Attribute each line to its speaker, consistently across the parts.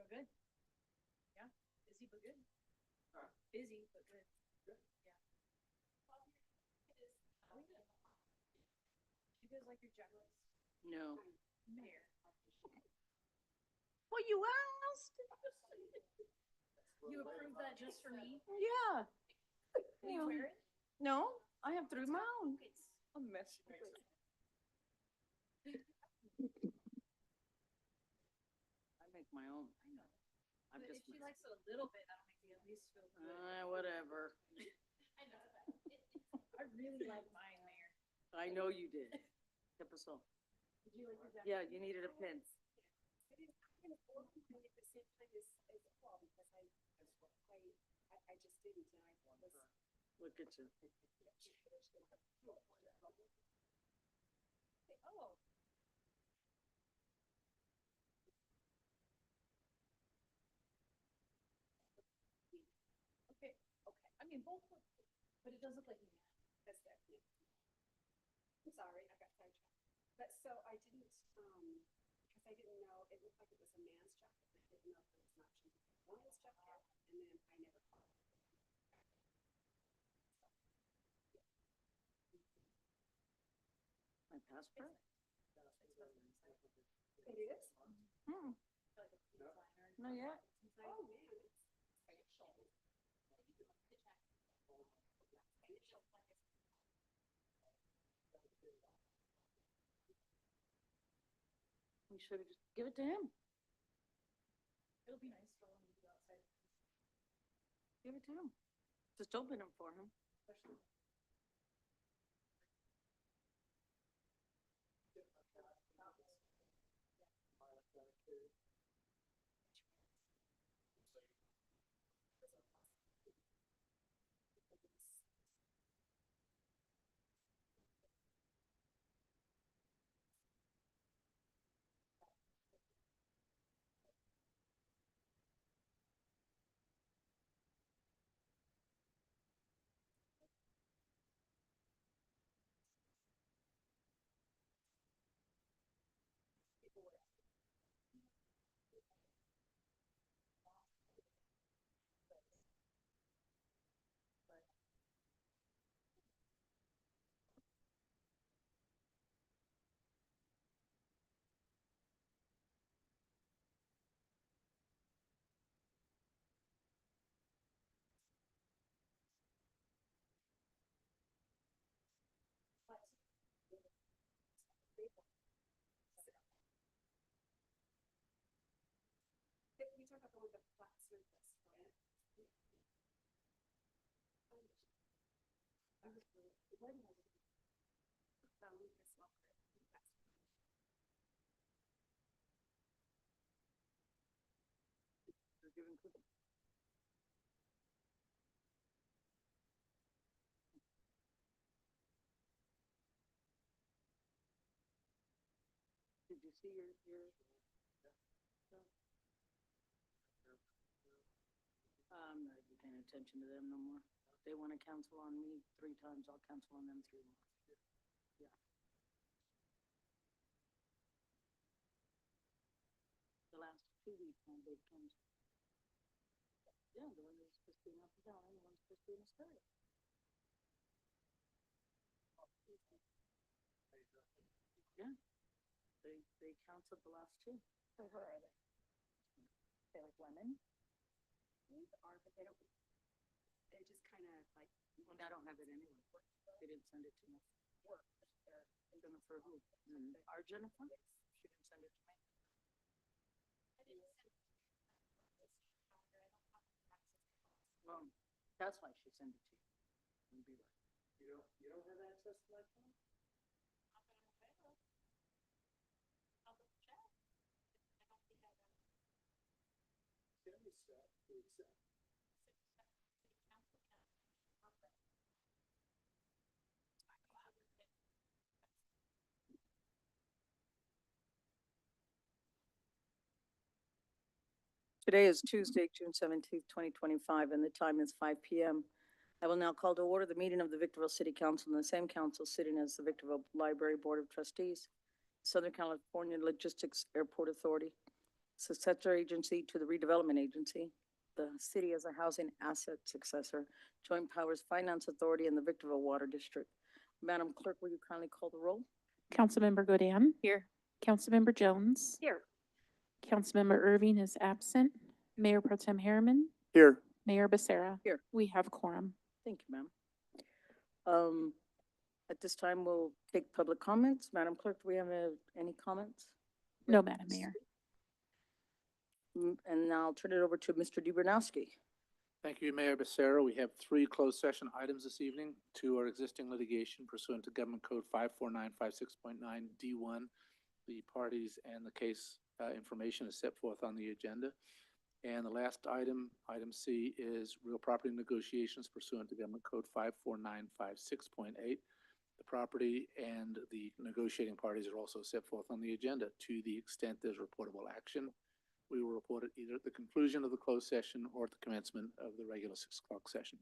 Speaker 1: good. Yeah, busy but good. Busy but good. Yeah. You guys like your jackets?
Speaker 2: No.
Speaker 1: Mayor.
Speaker 2: Well, you asked.
Speaker 1: You approved that just for me?
Speaker 2: Yeah.
Speaker 1: Will you wear it?
Speaker 2: No, I have three of my own.
Speaker 1: It's
Speaker 2: I'm messing with it. I make my own.
Speaker 1: I know.
Speaker 2: I'm
Speaker 1: But if
Speaker 2: just
Speaker 1: she
Speaker 2: messing.
Speaker 1: likes it a little bit, that'll make me at least feel good.
Speaker 2: Whatever.
Speaker 1: I know that. I really like mine, Mayor.
Speaker 2: I know you did. Tip us off.
Speaker 1: Did you like your jacket?
Speaker 2: Yeah, you needed a pin.
Speaker 3: I didn't, I'm gonna form it at the same time as Paul, because I just didn't, and I was.
Speaker 2: Look at you.
Speaker 1: Oh. Okay, okay. I mean, both look good, but it does look like you.
Speaker 3: That's that, yeah. I'm sorry, I got sidetracked. But so I didn't, because I didn't know, it looked like it was a man's jacket, I didn't know if there was an option to get a woman's jacket, and then I never called.
Speaker 2: My passport?
Speaker 3: It is?
Speaker 2: Hmm. Not yet.
Speaker 3: Oh, man, it's.
Speaker 2: We should just give it to him.
Speaker 1: It'll be nice for when we go outside.
Speaker 2: Give it to him. Just open them for him.
Speaker 1: Especially.
Speaker 3: You talk about the one with the flat surface, right? I was really, it wasn't like. It's not great.
Speaker 2: You're giving cookies. Did you see your? I'm not even paying attention to them no more. They want to cancel on me 3 times, I'll cancel on them 3 more. Yeah. The last 2 weeks when they've canceled. Yeah, the one that was supposed to be in Upper Valley, the one supposed to be in Astoria. Yeah. They canceled the last 2.
Speaker 3: For her, are they? They like lemon? These are, but they don't, they just kind of like.
Speaker 2: Well, I don't have it anyway. They didn't send it to me.
Speaker 3: Work.
Speaker 2: Jennifer who? Our Jennifer? She didn't send it to me. Well, that's why she sent it to you. And be like, you don't have access to my phone? Today is Tuesday, June 17th, 2025, and the time is 5 p.m. I will now call to order the meeting of the Victorville City Council and the same council sitting as the Victorville Library Board of Trustees, Southern California Logistics Airport Authority, successor agency to the redevelopment agency, the city as a housing asset successor, joint powers finance authority, and the Victorville Water District. Madam Clerk, will you kindly call the roll?
Speaker 4: Councilmember Godam.
Speaker 1: Here.
Speaker 4: Councilmember Jones.
Speaker 1: Here.
Speaker 4: Councilmember Irving is absent. Mayor Pro Tem Harriman.
Speaker 5: Here.
Speaker 4: Mayor Becerra.
Speaker 2: Here.
Speaker 4: We have quorum.
Speaker 2: Thank you, ma'am. At this time, we'll take public comments. Madam Clerk, do we have any comments?
Speaker 4: No, Madam Mayor.
Speaker 2: And now I'll turn it over to Mr. Dobrowski.
Speaker 5: Thank you, Mayor Becerra. We have three closed session items this evening. Two are existing litigation pursuant to Government Code 54956.9 D1. The parties and the case information is set forth on the agenda. And the last item, item C, is real property negotiations pursuant to Government Code 54956.8. The property and the negotiating parties are also set forth on the agenda. To the extent there's reportable action, we will report it either at the conclusion of the closed session or at the commencement of the regular 6 o'clock session.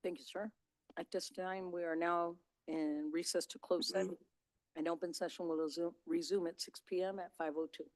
Speaker 2: Thank you, sir. At this time, we are now in recess to close session. An open session will resume at 6 PM at 5:02.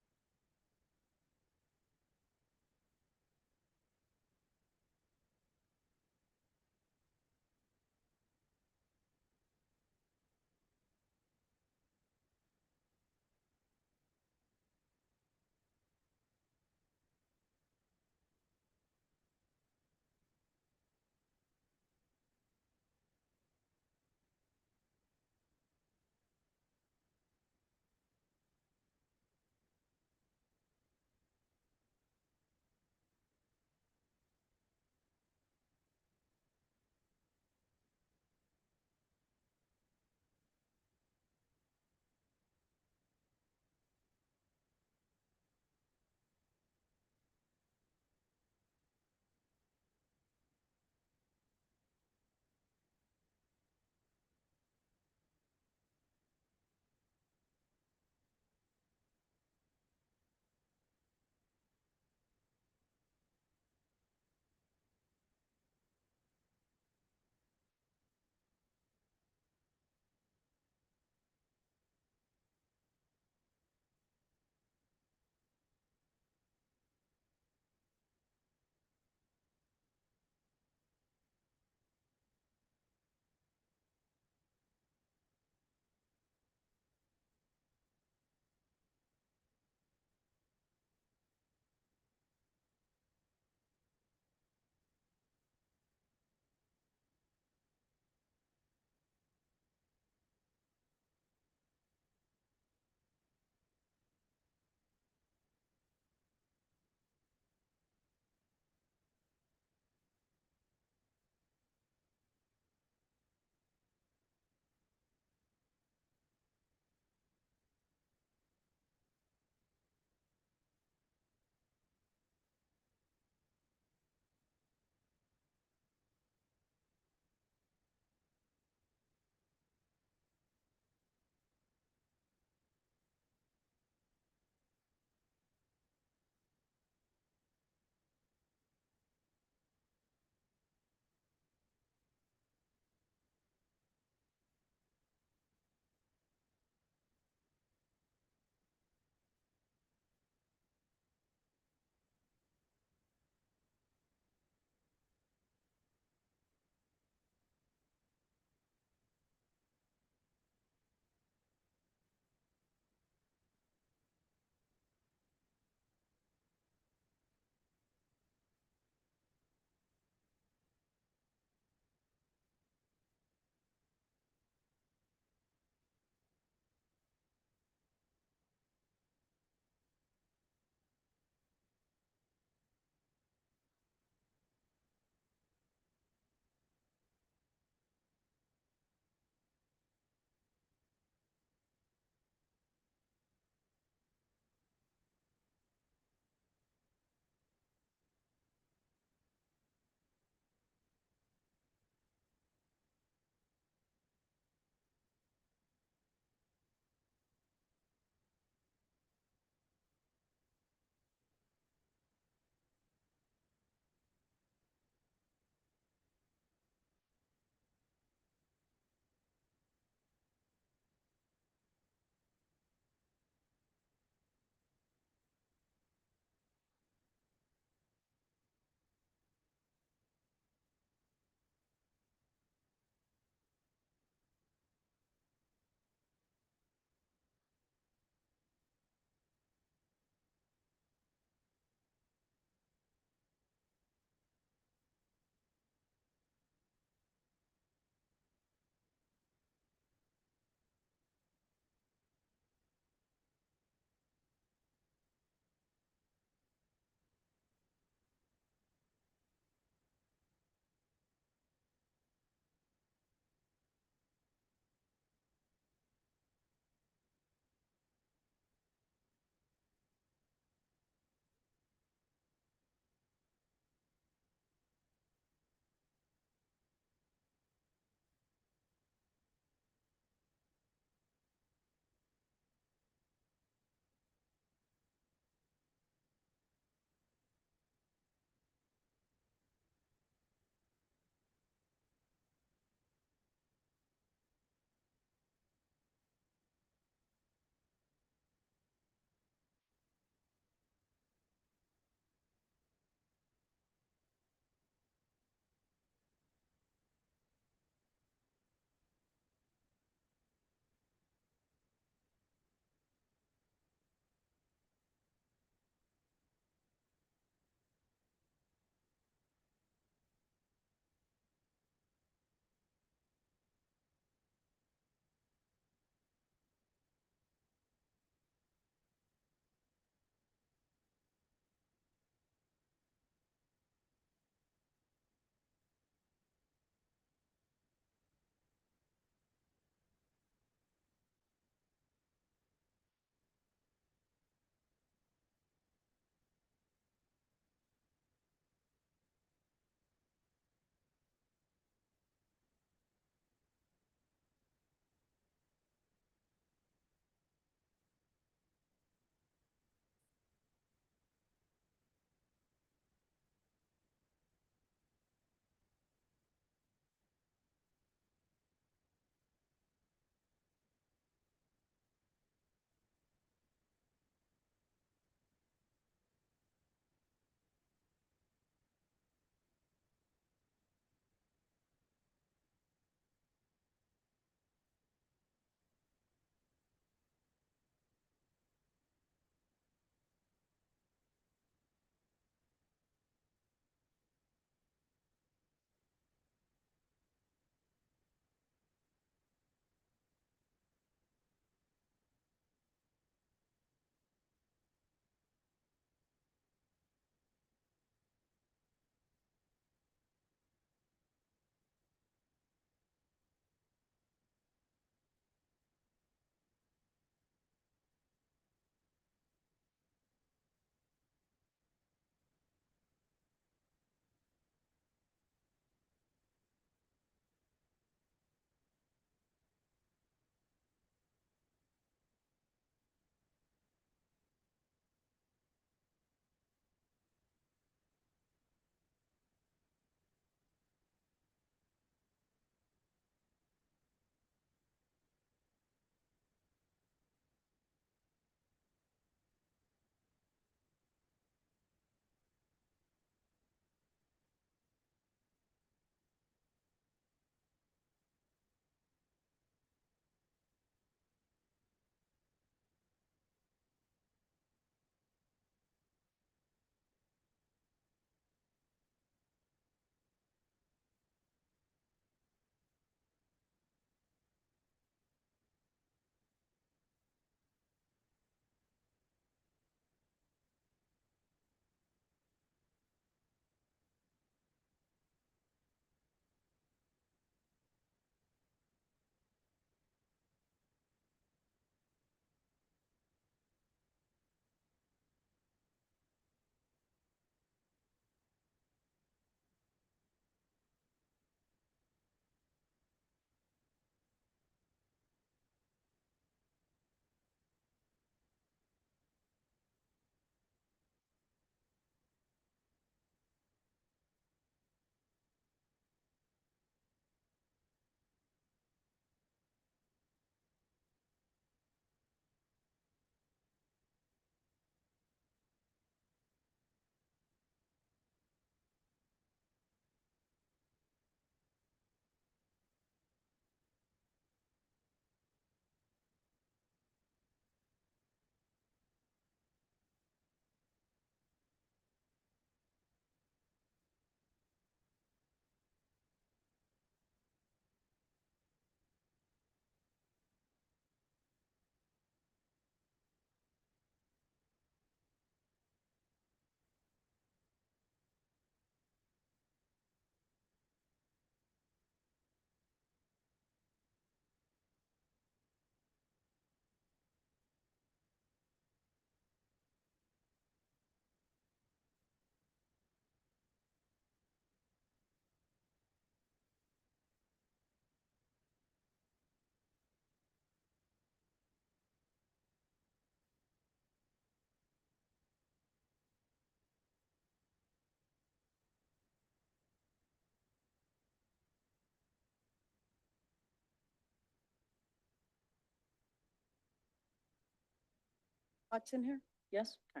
Speaker 2: Hudson here? Yes? Okay.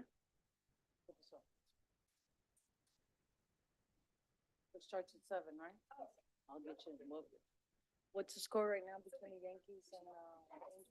Speaker 2: It starts at 7, right? I'll get you. What's the score right now between the Yankees and, Angels?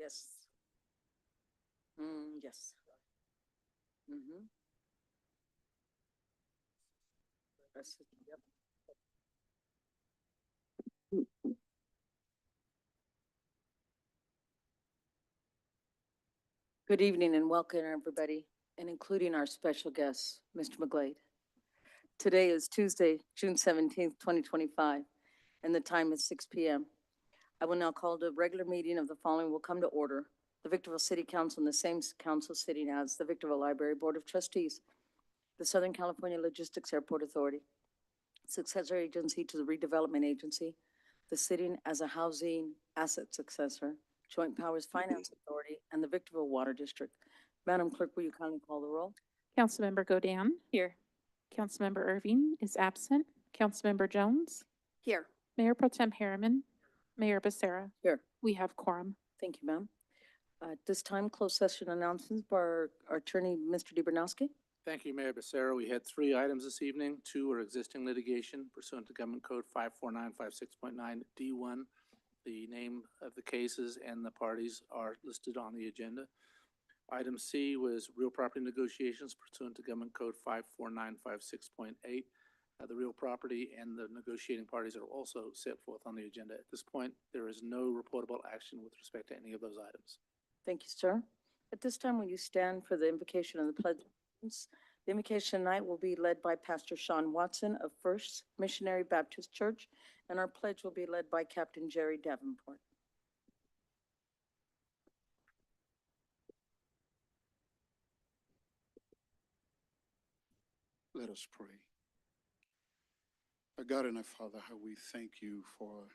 Speaker 2: Yes. Yes. Mm-hmm. That's it, yep. Good evening and welcome, everybody, and including our special guest, Mr. McGlade. Today is Tuesday, June 17th, 2025, and the time is 6 p.m. I will now call the regular meeting of the following will come to order. The Victorville City Council and the same council sitting as the Victorville Library Board of Trustees, the Southern California Logistics Airport Authority, successor agency to the redevelopment agency, the sitting as a housing asset successor, Joint Powers Finance Authority, and the Victorville Water District. Madam Clerk, will you kindly call the roll?
Speaker 4: Councilmember Godin. Here. Councilmember Irving is absent. Councilmember Jones.
Speaker 2: Here.
Speaker 4: Mayor Pro Tem Harriman. Mayor Becerra.
Speaker 2: Here.
Speaker 4: We have quorum.
Speaker 2: Thank you, ma'am. At this time, closed session announcements by our attorney, Mr. DeBernowski.
Speaker 5: Thank you, Mayor Becerra. We had 3 items this evening. 2 are existing litigation pursuant to Government Code 54956.9 D1. The name of the cases and the parties are listed on the agenda. Item C was real property negotiations pursuant to Government Code 54956.8. The real property and the negotiating parties are also set forth on the agenda. At this point, there is no reportable action with respect to any of those items.
Speaker 2: Thank you, sir. At this time, will you stand for the invocation of the pledge? The invocation tonight will be led by Pastor Sean Watson of First Missionary Baptist Church, and our pledge will be led by Captain Jerry Davenport.
Speaker 6: Let us pray. Our God and our Father, how we thank you for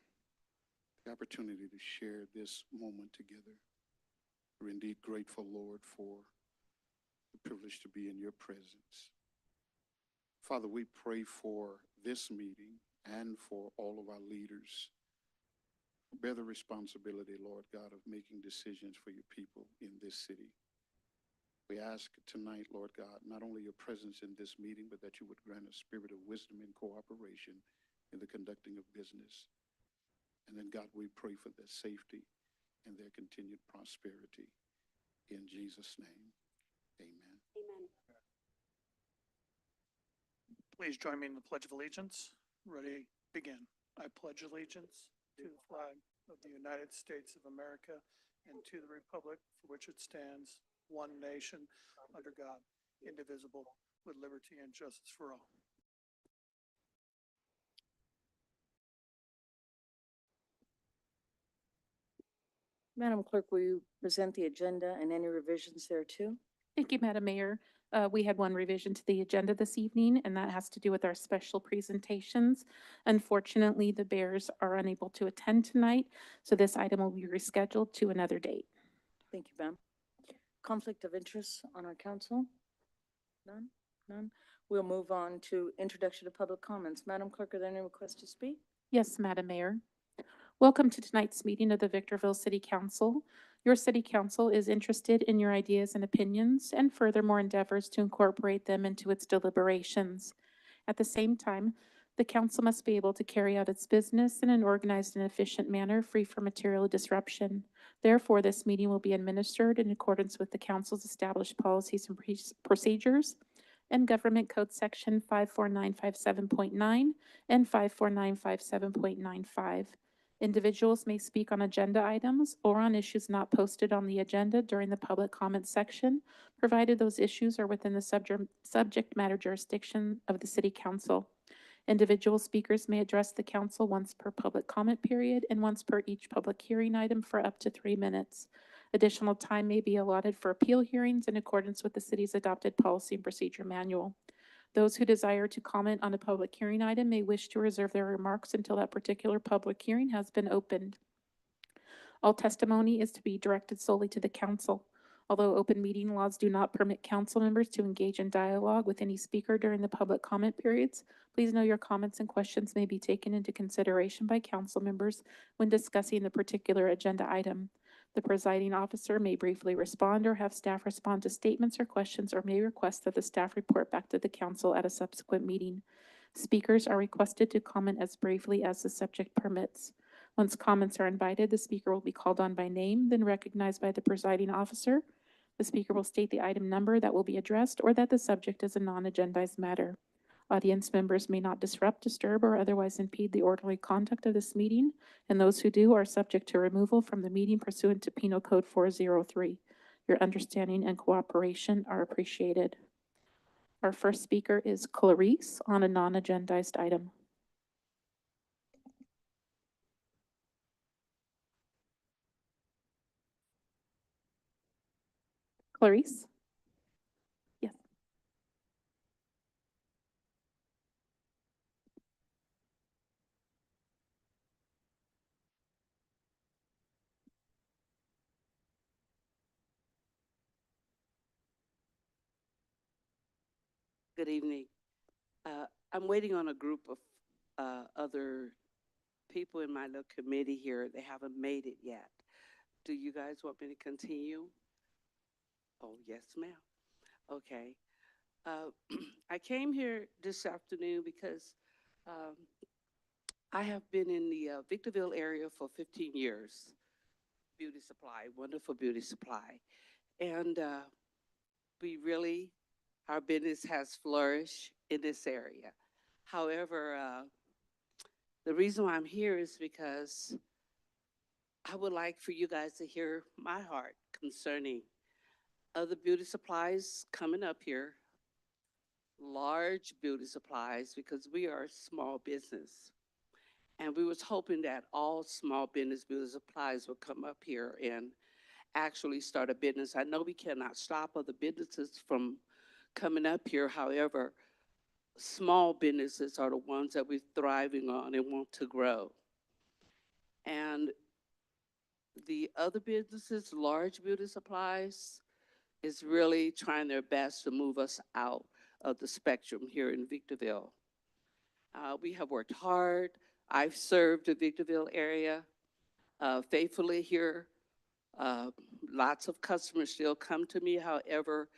Speaker 6: the opportunity to share this moment together. We're indeed grateful, Lord, for the privilege to be in your presence. Father, we pray for this meeting and for all of our leaders. Bear the responsibility, Lord God, of making decisions for your people in this city. We ask tonight, Lord God, not only your presence in this meeting, but that you would grant a spirit of wisdom and cooperation in the conducting of business. And then, God, we pray for their safety and their continued prosperity. In Jesus' name, amen.
Speaker 3: Amen.
Speaker 7: Please join me in the Pledge of Allegiance. Ready, begin. I pledge allegiance to the flag of the United States of America and to the republic for which it stands, one nation, under God, indivisible, with liberty and justice for all.
Speaker 2: Madam Clerk, will you present the agenda and any revisions there too?
Speaker 4: Thank you, Madam Mayor. We had one revision to the agenda this evening, and that has to do with our special presentations. Unfortunately, the Bears are unable to attend tonight, so this item will be rescheduled to another date.
Speaker 2: Thank you, ma'am. Conflict of interest on our council? None? None? We'll move on to introduction of public comments. Madam Clerk, are there any requests to speak?
Speaker 4: Yes, Madam Mayor. Welcome to tonight's meeting of the Victorville City Council. Your city council is interested in your ideas and opinions and furthermore endeavors to incorporate them into its deliberations. At the same time, the council must be able to carry out its business in an organized and efficient manner, free from material disruption. Therefore, this meeting will be administered in accordance with the council's established policies and procedures and Government Code Section 54957.9 and 54957.95. Individuals may speak on agenda items or on issues not posted on the agenda during the public comment section, provided those issues are within the subject matter jurisdiction of the city council. Individual speakers may address the council once per public comment period and once per each public hearing item for up to 3 minutes. Additional time may be allotted for appeal hearings in accordance with the city's adopted policy and procedure manual. Those who desire to comment on a public hearing item may wish to reserve their remarks until that particular public hearing has been opened. All testimony is to be directed solely to the council. Although open meeting laws do not permit council members to engage in dialogue with any speaker during the public comment periods, please know your comments and questions may be taken into consideration by council members when discussing the particular agenda item. The presiding officer may briefly respond or have staff respond to statements or questions, or may request that the staff report back to the council at a subsequent meeting. Speakers are requested to comment as briefly as the subject permits. Once comments are invited, the speaker will be called on by name, then recognized by the presiding officer. The speaker will state the item number that will be addressed or that the subject is a non-agendized matter. Audience members may not disrupt, disturb, or otherwise impede the orderly conduct of this meeting, and those who do are subject to removal from the meeting pursuant to Penal Code 403. Your understanding and cooperation are appreciated. Our first speaker is Clarice on a non-agendized item. Clarice? Yes.
Speaker 8: Good evening. I'm waiting on a group of other people in my little committee here. They haven't made it yet. Do you guys want me to continue? Oh, yes, ma'am. Okay. I came here this afternoon because I have been in the Victorville area for 15 years. Beauty supply, wonderful beauty supply. And our business has flourished in this area. However, the reason why I'm here is because I would like for you guys to hear my heart concerning other beauty supplies coming up here, large beauty supplies, because we are a small business. And we was hoping that all small business beauty supplies would come up here and actually start a business. I know we cannot stop other businesses from coming up here. However, small businesses are the ones that we're thriving on and want to grow. And the other businesses, large beauty supplies, is really trying their best to move us out of the spectrum here in Victorville. We have worked hard. I've served the Victorville area faithfully here. Lots of customers still come to me. However,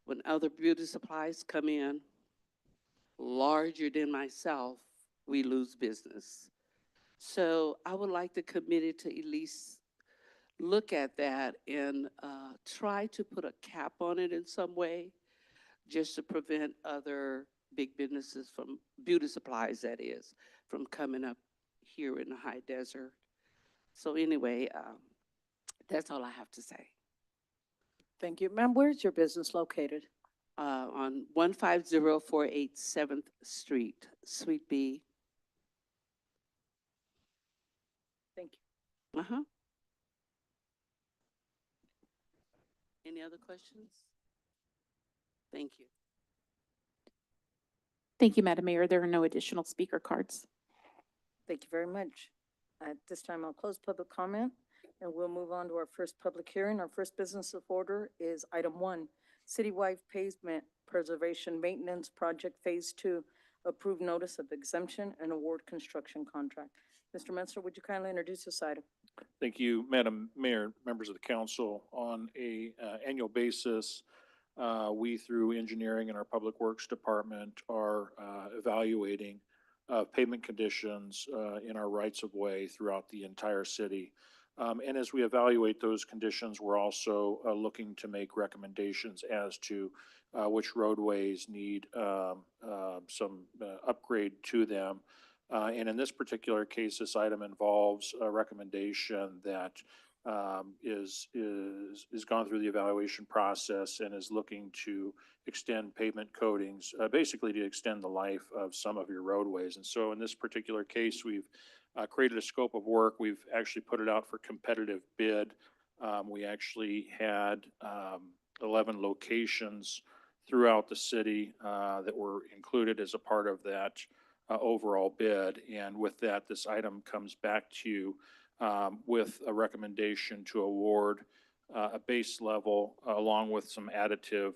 Speaker 8: when other beauty supplies come in, larger than myself, we lose business. So I would like the committee to at least look at that and try to put a cap on it in some way, just to prevent other big businesses from, beauty supplies that is, from coming up here in the high desert. So anyway, that's all I have to say.
Speaker 2: Thank you. Ma'am, where's your business located?
Speaker 8: On 15048 7th Street, Suite B.
Speaker 2: Thank you.
Speaker 8: Uh-huh. Any other questions? Thank you.
Speaker 4: Thank you, Madam Mayor. There are no additional speaker cards.
Speaker 2: Thank you very much. At this time, I'll close public comment and we'll move on to our first public hearing. Our first business of order is item 1, Citywide Pavement Preservation Maintenance Project Phase 2, approved notice of exemption and award construction contract. Mr. Menster, would you kindly introduce this item?
Speaker 9: Thank you, Madam Mayor, members of the council. On a annual basis, we, through engineering and our Public Works Department, are evaluating pavement conditions in our rights-of-way throughout the entire city. And as we evaluate those conditions, we're also looking to make recommendations as to which roadways need some upgrade to them. And in this particular case, this item involves a recommendation that is gone through the evaluation process and is looking to extend pavement coatings, basically to extend the life of some of your roadways. And so in this particular case, we've created a scope of work. We've actually put it out for competitive bid. We actually had 11 locations throughout the city that were included as a part of that overall bid. And with that, this item comes back to you with a recommendation to award a base level along with some additive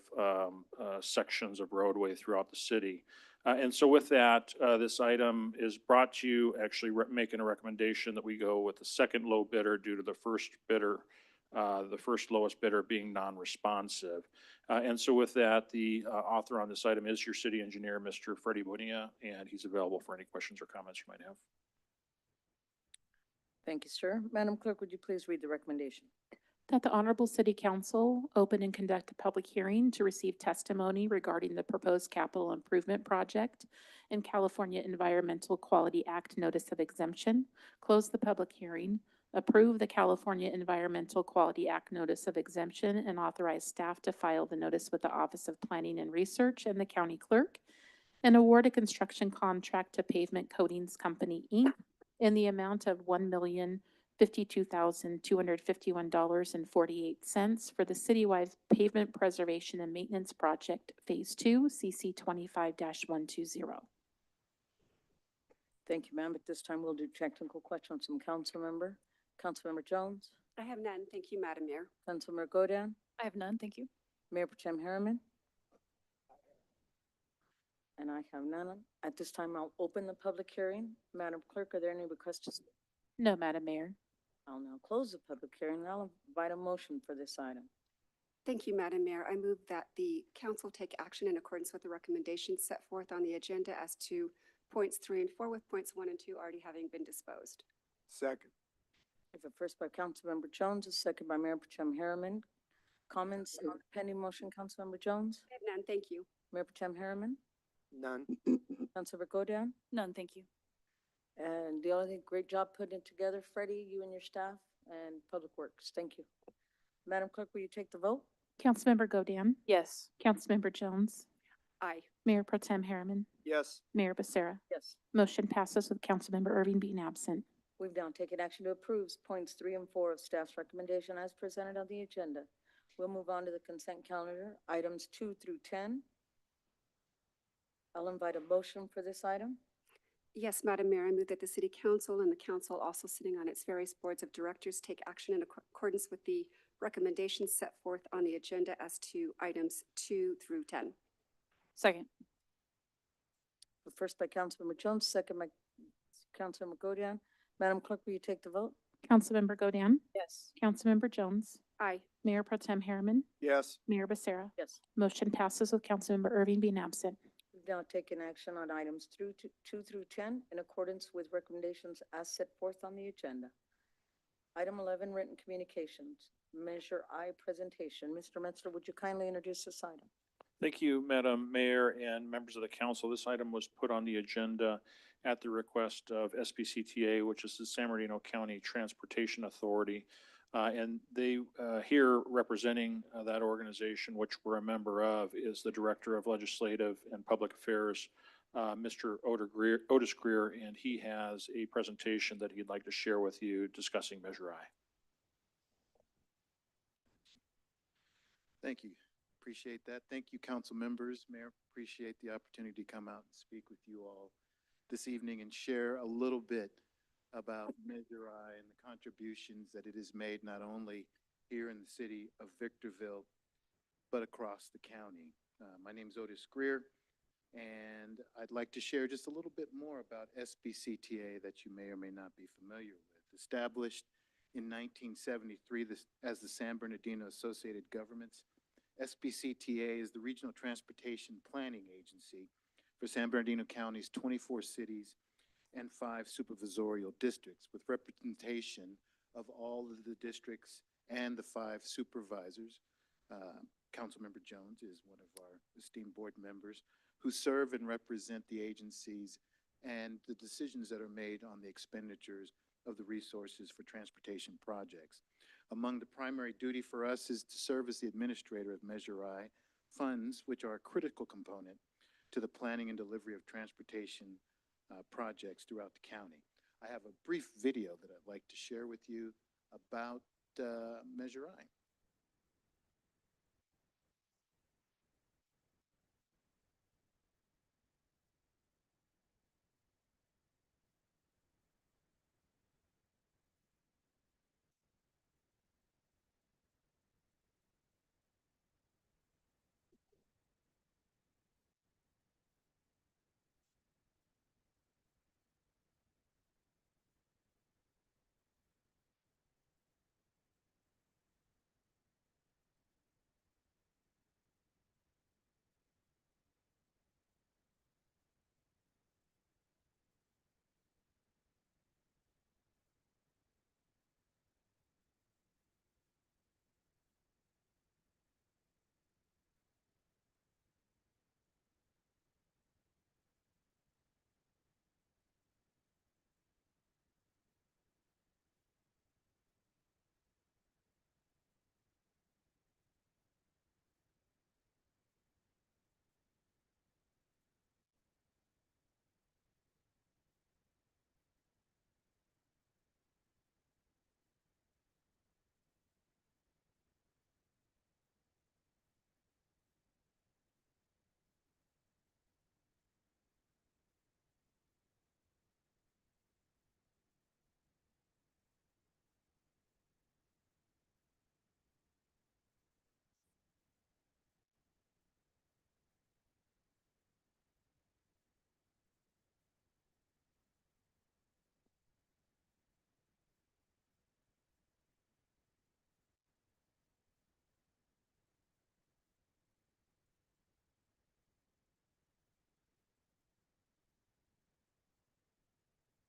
Speaker 9: sections of roadway throughout the city. And so with that, this item is brought to you, actually making a recommendation that we go with the second low bidder due to the first bidder, the first lowest bidder being non-responsive. And so with that, the author on this item is your city engineer, Mr. Freddie Bonilla, and he's available for any questions or comments you might have.
Speaker 2: Thank you, sir. Madam Clerk, would you please read the recommendation?
Speaker 4: That the Honorable City Council open and conduct a public hearing to receive testimony regarding the proposed capital improvement project and California Environmental Quality Act Notice of Exemption, close the public hearing, approve the California Environmental Quality Act Notice of Exemption, and authorize staff to file the notice with the Office of Planning and Research and the county clerk, and award a construction contract to Pavement Coatings Company, Inc. in the amount of $1,052,251.48 for the citywide pavement preservation and maintenance project, Phase 2, CC 25-120.
Speaker 2: Thank you, ma'am. At this time, we'll do technical questions from council member. Councilmember Jones,
Speaker 3: I have none. Thank you, Madam Mayor.
Speaker 2: Councilmember Godan,
Speaker 1: I have none, thank you.
Speaker 2: Mayor Pro Tem Harriman. And I have none. At this time, I'll open the public hearing. Madam Clerk, are there any requests to speak?
Speaker 4: No, Madam Mayor.
Speaker 2: I'll now close the public hearing and I'll invite a motion for this item.
Speaker 3: Thank you, Madam Mayor. I move that the council take action in accordance with the recommendations set forth on the agenda as to points 3 and 4, with points 1 and 2 already having been disposed.
Speaker 6: Second.
Speaker 2: I have a first by Councilmember Jones, a second by Mayor Pro Tem Harriman. Comments on the pending motion, Councilmember Jones?
Speaker 3: I have none. Thank you.
Speaker 2: Mayor Pro Tem Harriman?
Speaker 6: None.
Speaker 2: Councilmember Godan?
Speaker 1: None, thank you.
Speaker 2: And the other thing, great job putting it together, Freddie, you and your staff, and Public Works. Thank you. Madam Clerk, will you take the vote?
Speaker 4: Councilmember Godan,
Speaker 1: Yes.
Speaker 4: Councilmember Jones,
Speaker 3: Aye.
Speaker 4: Mayor Pro Tem Harriman,
Speaker 6: Yes.
Speaker 4: Mayor Becerra.
Speaker 2: Yes.
Speaker 4: Motion passes with Councilmember Irving being absent.
Speaker 2: We've now taken action to approve points 3 and 4 of staff's recommendation as presented on the agenda. We'll move on to the consent calendar, items 2 through 10. I'll invite a motion for this item.
Speaker 3: Yes, Madam Mayor, I move that the City Council and the council also sitting on its various boards of directors take action in accordance with the recommendations set forth on the agenda as to items 2 through 10.
Speaker 1: Second.
Speaker 2: First by Councilmember Jones, second by Councilmember Godan. Madam Clerk, will you take the vote?
Speaker 4: Councilmember Godan,
Speaker 1: Yes.
Speaker 4: Councilmember Jones,
Speaker 3: Aye.
Speaker 4: Mayor Pro Tem Harriman,
Speaker 6: Yes.
Speaker 4: Mayor Becerra.
Speaker 2: Yes.
Speaker 4: Motion passes with Councilmember Irving being absent.
Speaker 2: We've now taken action on items 2 through 10 in accordance with recommendations as set forth on the agenda. Item 11, written communications, Measure I presentation. Mr. Metzler, would you kindly introduce this item?
Speaker 9: Thank you, Madam Mayor and members of the council. This item was put on the agenda at the request of SBCTA, which is the San Bernardino County Transportation Authority. And they, here representing that organization, which we're a member of, is the Director of Legislative and Public Affairs, Mr. Otis Greer, and he has a presentation that he'd like to share with you discussing Measure I.
Speaker 10: Thank you. Appreciate that. Thank you, council members. Mayor, appreciate the opportunity to come out and speak with you all this evening and share a little bit about Measure I and the contributions that it has made not only here in the city of Victorville, but across the county. My name is Otis Greer, and I'd like to share just a little bit more about SBCTA that you may or may not be familiar with. Established in 1973 as the San Bernardino Associated Governments, SBCTA is the Regional Transportation Planning Agency for San Bernardino County's 24 cities and 5 supervisorial districts, with representation of all of the districts and the 5 supervisors. Councilmember Jones is one of our esteemed board members who serve and represent the agencies and the decisions that are made on the expenditures of the resources for transportation projects. Among the primary duty for us is to serve as the administrator of Measure I funds, which are a critical component to the planning and delivery of transportation projects throughout the county. I have a brief video that I'd like to share with you about Measure I.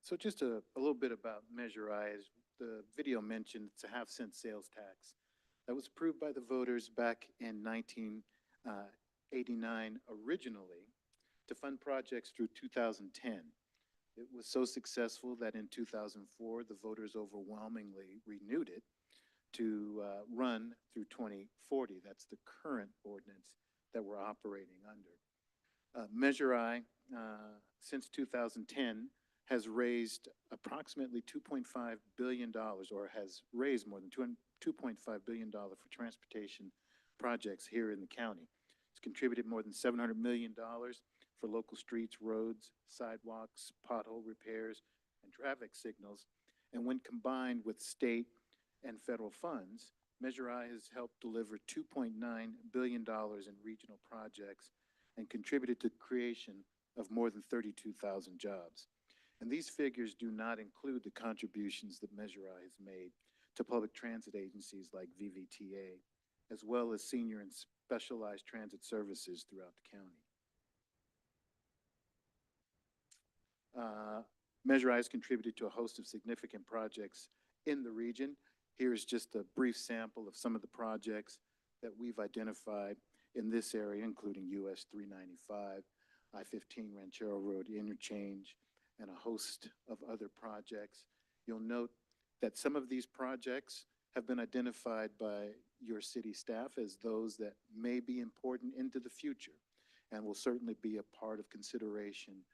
Speaker 10: So just a little bit about Measure I. As the video mentioned, it's a half-cent sales tax that was approved by the voters back in 1989 originally to fund projects through 2010. It was so successful that in 2004, the voters overwhelmingly renewed it to run through 2040. That's the current ordinance that we're operating under. Measure I, since 2010, has raised approximately $2.5 billion, or has raised more than $2.5 billion for transportation projects here in the county. It's contributed more than $700 million for local streets, roads, sidewalks, pothole repairs, and traffic signals. And when combined with state and federal funds, Measure I has helped deliver $2.9 billion in regional projects and contributed to the creation of more than 32,000 jobs. And these figures do not include the contributions that Measure I has made to public transit agencies like VVTA, as well as senior and specialized transit services throughout the county. Measure I has contributed to a host of significant projects in the region. Here's just a brief sample of some of the projects that we've identified in this area, including US 395, I-15 Ranchero Road Interchange, and a host of other projects. You'll note that some of these projects have been identified by your city staff as those that may be important into the future and will certainly be a part of consideration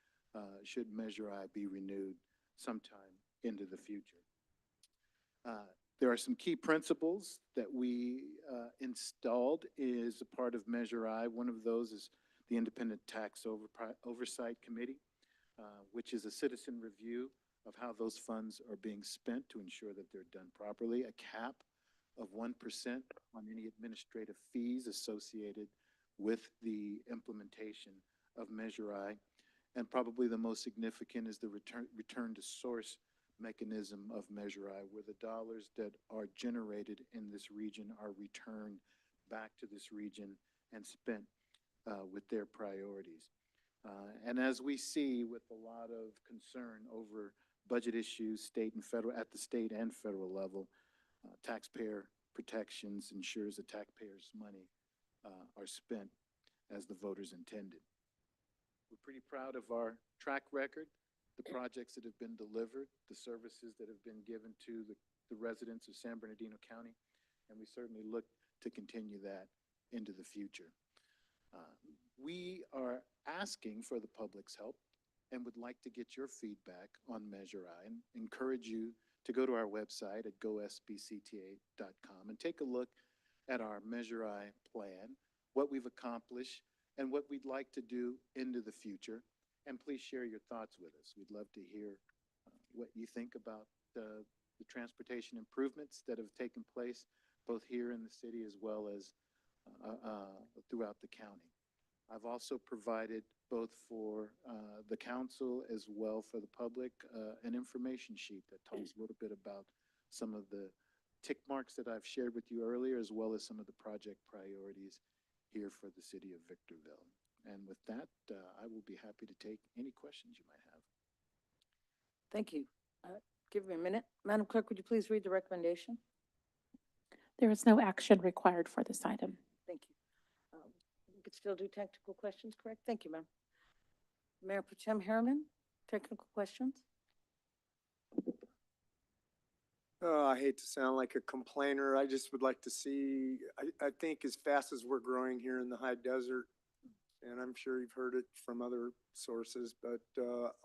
Speaker 10: should Measure I be renewed sometime into the future. There are some key principles that we installed as a part of Measure I. One of those is the Independent Tax Oversight Committee, which is a citizen review of how those funds are being spent to ensure that they're done properly. A cap of 1% on any administrative fees associated with the implementation of Measure I. And probably the most significant is the return to source mechanism of Measure I, where the dollars that are generated in this region are returned back to this region and spent with their priorities. And as we see with a lot of concern over budget issues, state and federal, at the state and federal level, taxpayer protections ensures the taxpayers' money are spent as the voters intended. We're pretty proud of our track record the projects that have been delivered, the services that have been given to the residents of San Bernardino County, and we certainly look to continue that into the future. We are asking for the public's help and would like to get your feedback on Measure I, and encourage you to go to our website at gosbcta.com and take a look at our Measure I plan, what we've accomplished, and what we'd like to do into the future. And please share your thoughts with us. We'd love to hear what you think about the transportation improvements that have taken place, both here in the city as well as throughout the county. I've also provided, both for the council as well for the public, an information sheet that talks a little bit about some of the tick marks that I've shared with you earlier, as well as some of the project priorities here for the city of Victorville. And with that, I will be happy to take any questions you might have.
Speaker 2: Thank you. Give me a minute. Madam Clerk, would you please read the recommendation?
Speaker 4: There is no action required for this item.
Speaker 2: Thank you. We could still do technical questions, correct? Thank you, ma'am. Mayor Pro Tem Harriman, technical questions?
Speaker 11: I hate to sound like a complainer. I just would like to see, I think as fast as we're growing here in the high desert, and I'm sure you've heard it from other sources, but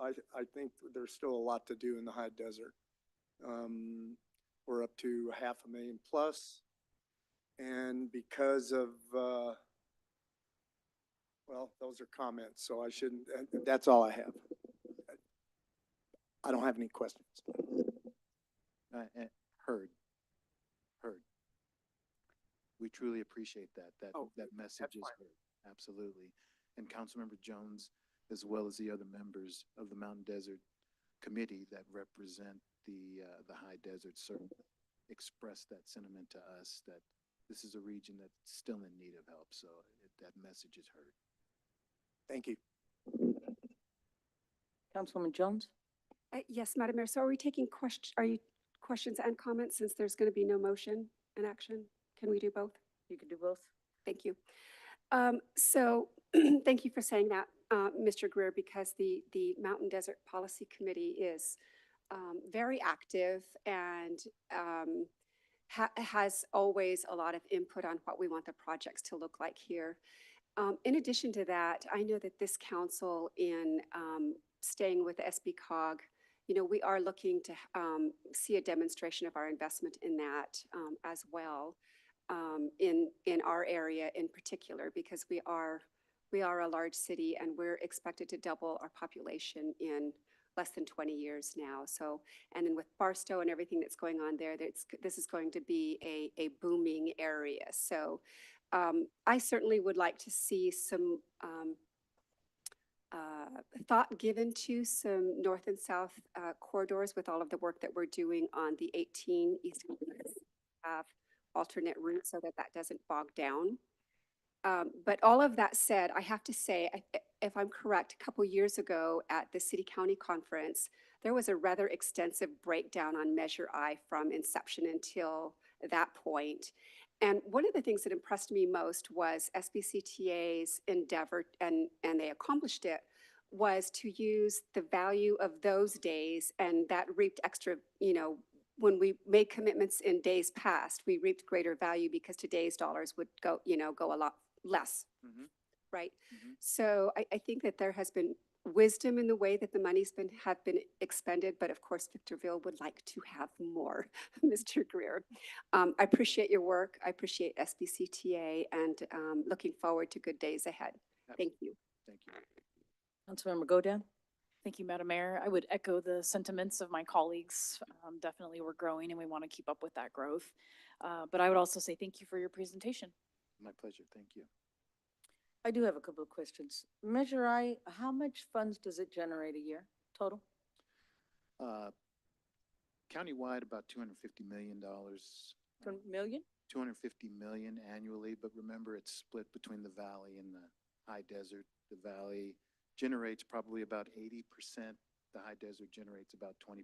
Speaker 11: I think there's still a lot to do in the high desert. We're up to 500,000 plus. And because of, well, those are comments, so I shouldn't, that's all I have. I don't have any questions.
Speaker 10: Heard. We truly appreciate that message is
Speaker 11: fine.
Speaker 10: heard. Absolutely. And Councilmember Jones, as well as the other members of the Mountain Desert Committee that represent the high desert, certainly expressed that sentiment to us that this is a region that's still in need of help. So that message is heard.
Speaker 11: Thank you.
Speaker 2: Councilwoman Jones?
Speaker 3: Yes, Madam Mayor. So are we taking questions and comments since there's going to be no motion and action? Can we do both?
Speaker 2: You can do both.
Speaker 3: Thank you. So thank you for saying that, Mr. Greer, because the Mountain Desert Policy Committee is very active and has always a lot of input on what we want the projects to look like here. In addition to that, I know that this council, in staying with SBCOG, we are looking to see a demonstration of our investment in that as well, in our area in particular, because we are a large city and we're expected to double our population in less than 20 years now. So, and then with Barstow and everything that's going on there, this is going to be a booming area. So I certainly would like to see some thought given to some north and south corridors with all of the work that we're doing on the 18 East have alternate routes so that doesn't bog down. But all of that said, I have to say, if I'm correct, a couple years ago at the City County Conference, there was a rather extensive breakdown on Measure I from inception until that point. And one of the things that impressed me most was SBCTA's endeavor, and they accomplished it, was to use the value of those days, and that reaped extra, when we made commitments in days past, we reaped greater value because today's dollars would go a lot less, right? So I think that there has been wisdom in the way that the money's have been expended, but of course, Victorville would like to have more, Mr. Greer. I appreciate your work. I appreciate SBCTA, and looking forward to good days ahead. Thank you.
Speaker 10: Thank you.
Speaker 2: Councilmember Godin?
Speaker 12: Thank you, Madam Mayor. I would echo the sentiments of my colleagues. Definitely we're growing and we want to keep up with that growth. But I would also say thank you for your presentation.
Speaker 10: My pleasure. Thank you.
Speaker 2: I do have a couple of questions. Measure I, how much funds does it generate a year total?
Speaker 10: Countywide, about $250 million.
Speaker 2: 2 million?
Speaker 10: 250 million annually, but remember it's split between the valley and the high desert. The valley generates probably about 80%. The high desert generates about 20%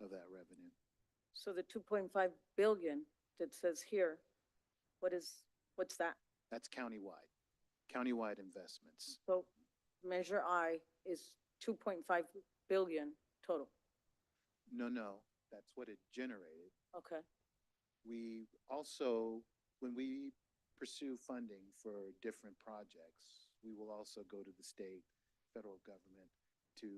Speaker 10: of that revenue.
Speaker 2: So the 2.5 billion that says here, what's that?
Speaker 10: That's countywide investments.
Speaker 2: So Measure I is 2.5 billion total.
Speaker 10: No, that's what it generated.
Speaker 2: Okay,
Speaker 10: We also, when we pursue funding for different projects, we will also go to the state, federal government to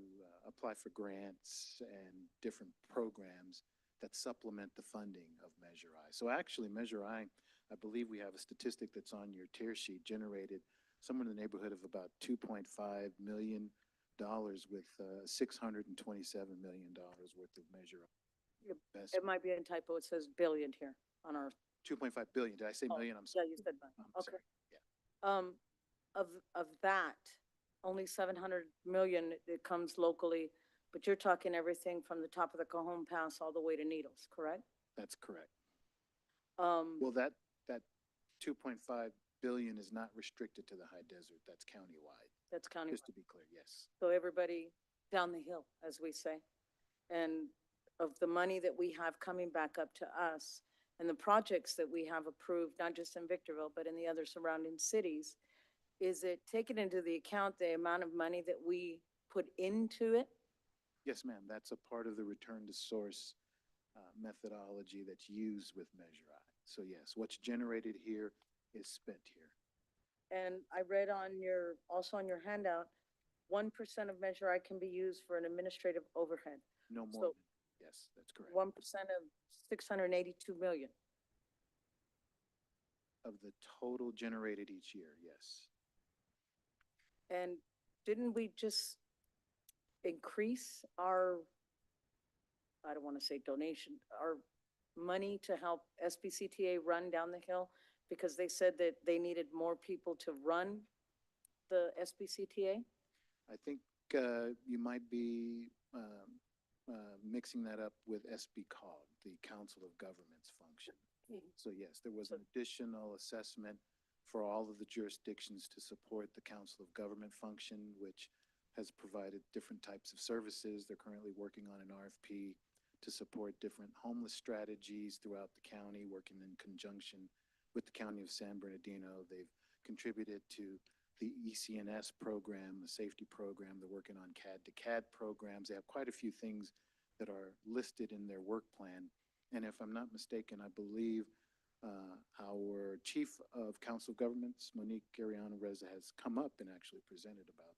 Speaker 10: apply for grants and different programs that supplement the funding of Measure I. So actually, Measure I believe we have a statistic that's on your tear sheet, generated somewhere in the neighborhood of about $2.5 million with $627 million worth of Measure I
Speaker 2: Yep. it
Speaker 10: investment.
Speaker 2: might be a typo. It says billion here on our,
Speaker 10: 2.5 billion. Did I say
Speaker 2: Oh,
Speaker 10: million? I'm
Speaker 2: yeah,
Speaker 10: sorry.
Speaker 2: you said that.
Speaker 10: I'm
Speaker 2: Okay.
Speaker 10: sorry. Yeah.
Speaker 2: Of that, only 700 million, it comes locally, but you're talking everything from the top of the Cajon Pass all the way to Needles, correct?
Speaker 10: That's correct.
Speaker 2: Um,
Speaker 10: Well, that 2.5 billion is not restricted to the high desert. That's countywide,
Speaker 2: that's county,
Speaker 10: just to be clear, yes.
Speaker 2: so everybody down the hill, as we say. And of the money that we have coming back up to us and the projects that we have approved, not just in Victorville, but in the other surrounding cities, is it taken into the account the amount of money that we put into it?
Speaker 10: Yes, ma'am, that's a part of the return to source methodology that's used with Measure I. So yes, what's generated here is spent here.
Speaker 2: And I read on your, also on your handout, 1% of Measure I can be used for an administrative overhead.
Speaker 10: No more
Speaker 2: So-
Speaker 10: than, yes, that's correct.
Speaker 2: 1% of 682 million.
Speaker 10: Of the total generated each year, yes.
Speaker 2: And didn't we just increase our, I don't want to say donation, our money to help SBCTA run down the hill? Because they said that they needed more people to run the SBCTA?
Speaker 10: I think you might be mixing that up with SBCOG, the Council of Governments function. So yes, there was an additional assessment for all of the jurisdictions to support the Council of Government function, which has provided different types of services. They're currently working on an RFP to support different homeless strategies throughout the county, working in conjunction with the County of San Bernardino. They've contributed to the ECNS program, the safety program. They're working on CAD to CAD programs. They have quite a few things that are listed in their work plan. And if I'm not mistaken, I believe our Chief of Council of Governments, Monique Ariana Reza, has come up and actually presented about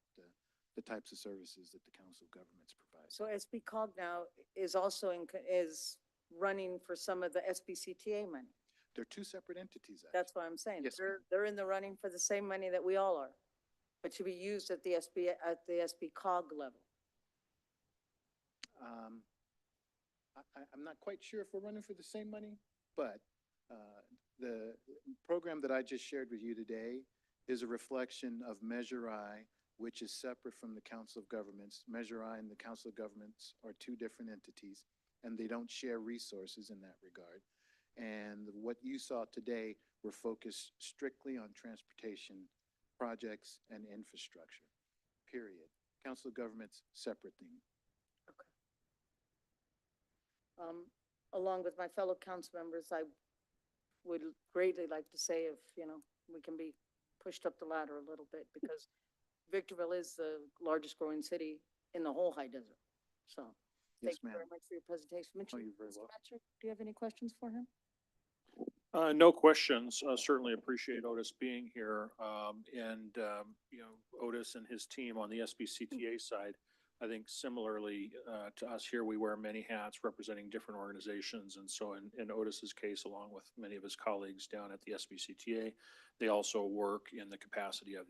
Speaker 10: the types of services that the Council of Governments provide.
Speaker 2: So SBCOG now is also is running for some of the SBCTA money.
Speaker 10: They're two separate entities, actually.
Speaker 2: That's what I'm saying.
Speaker 10: Yes,
Speaker 2: They're in the running for the same money that we all are, but should be used at the SBCOG level.
Speaker 10: I'm not quite sure if we're running for the same money, but the program that I just shared with you today is a reflection of Measure I, which is separate from the Council of Governments. Measure I and the Council of Governments are two different entities, and they don't share resources in that regard. And what you saw today were focused strictly on transportation projects and infrastructure, period. Council of Governments, separate thing.
Speaker 2: Along with my fellow council members, I would greatly like to say if, we can be pushed up the ladder a little bit, because Victorville is the largest growing city in the whole high desert. So,
Speaker 10: Yes,
Speaker 2: thank you very
Speaker 10: ma'am.
Speaker 2: much for your presentation. Mitchell,
Speaker 10: you're very
Speaker 2: Mr.
Speaker 10: welcome.
Speaker 2: Metcher, do you have any questions for him?
Speaker 9: No questions. Certainly appreciate Otis being here. Otis and his team on the SBCTA side, I think similarly to us here, we wear many hats representing different organizations. And so in Otis's case, along with many of his colleagues down at the SBCTA, they also work in the capacity of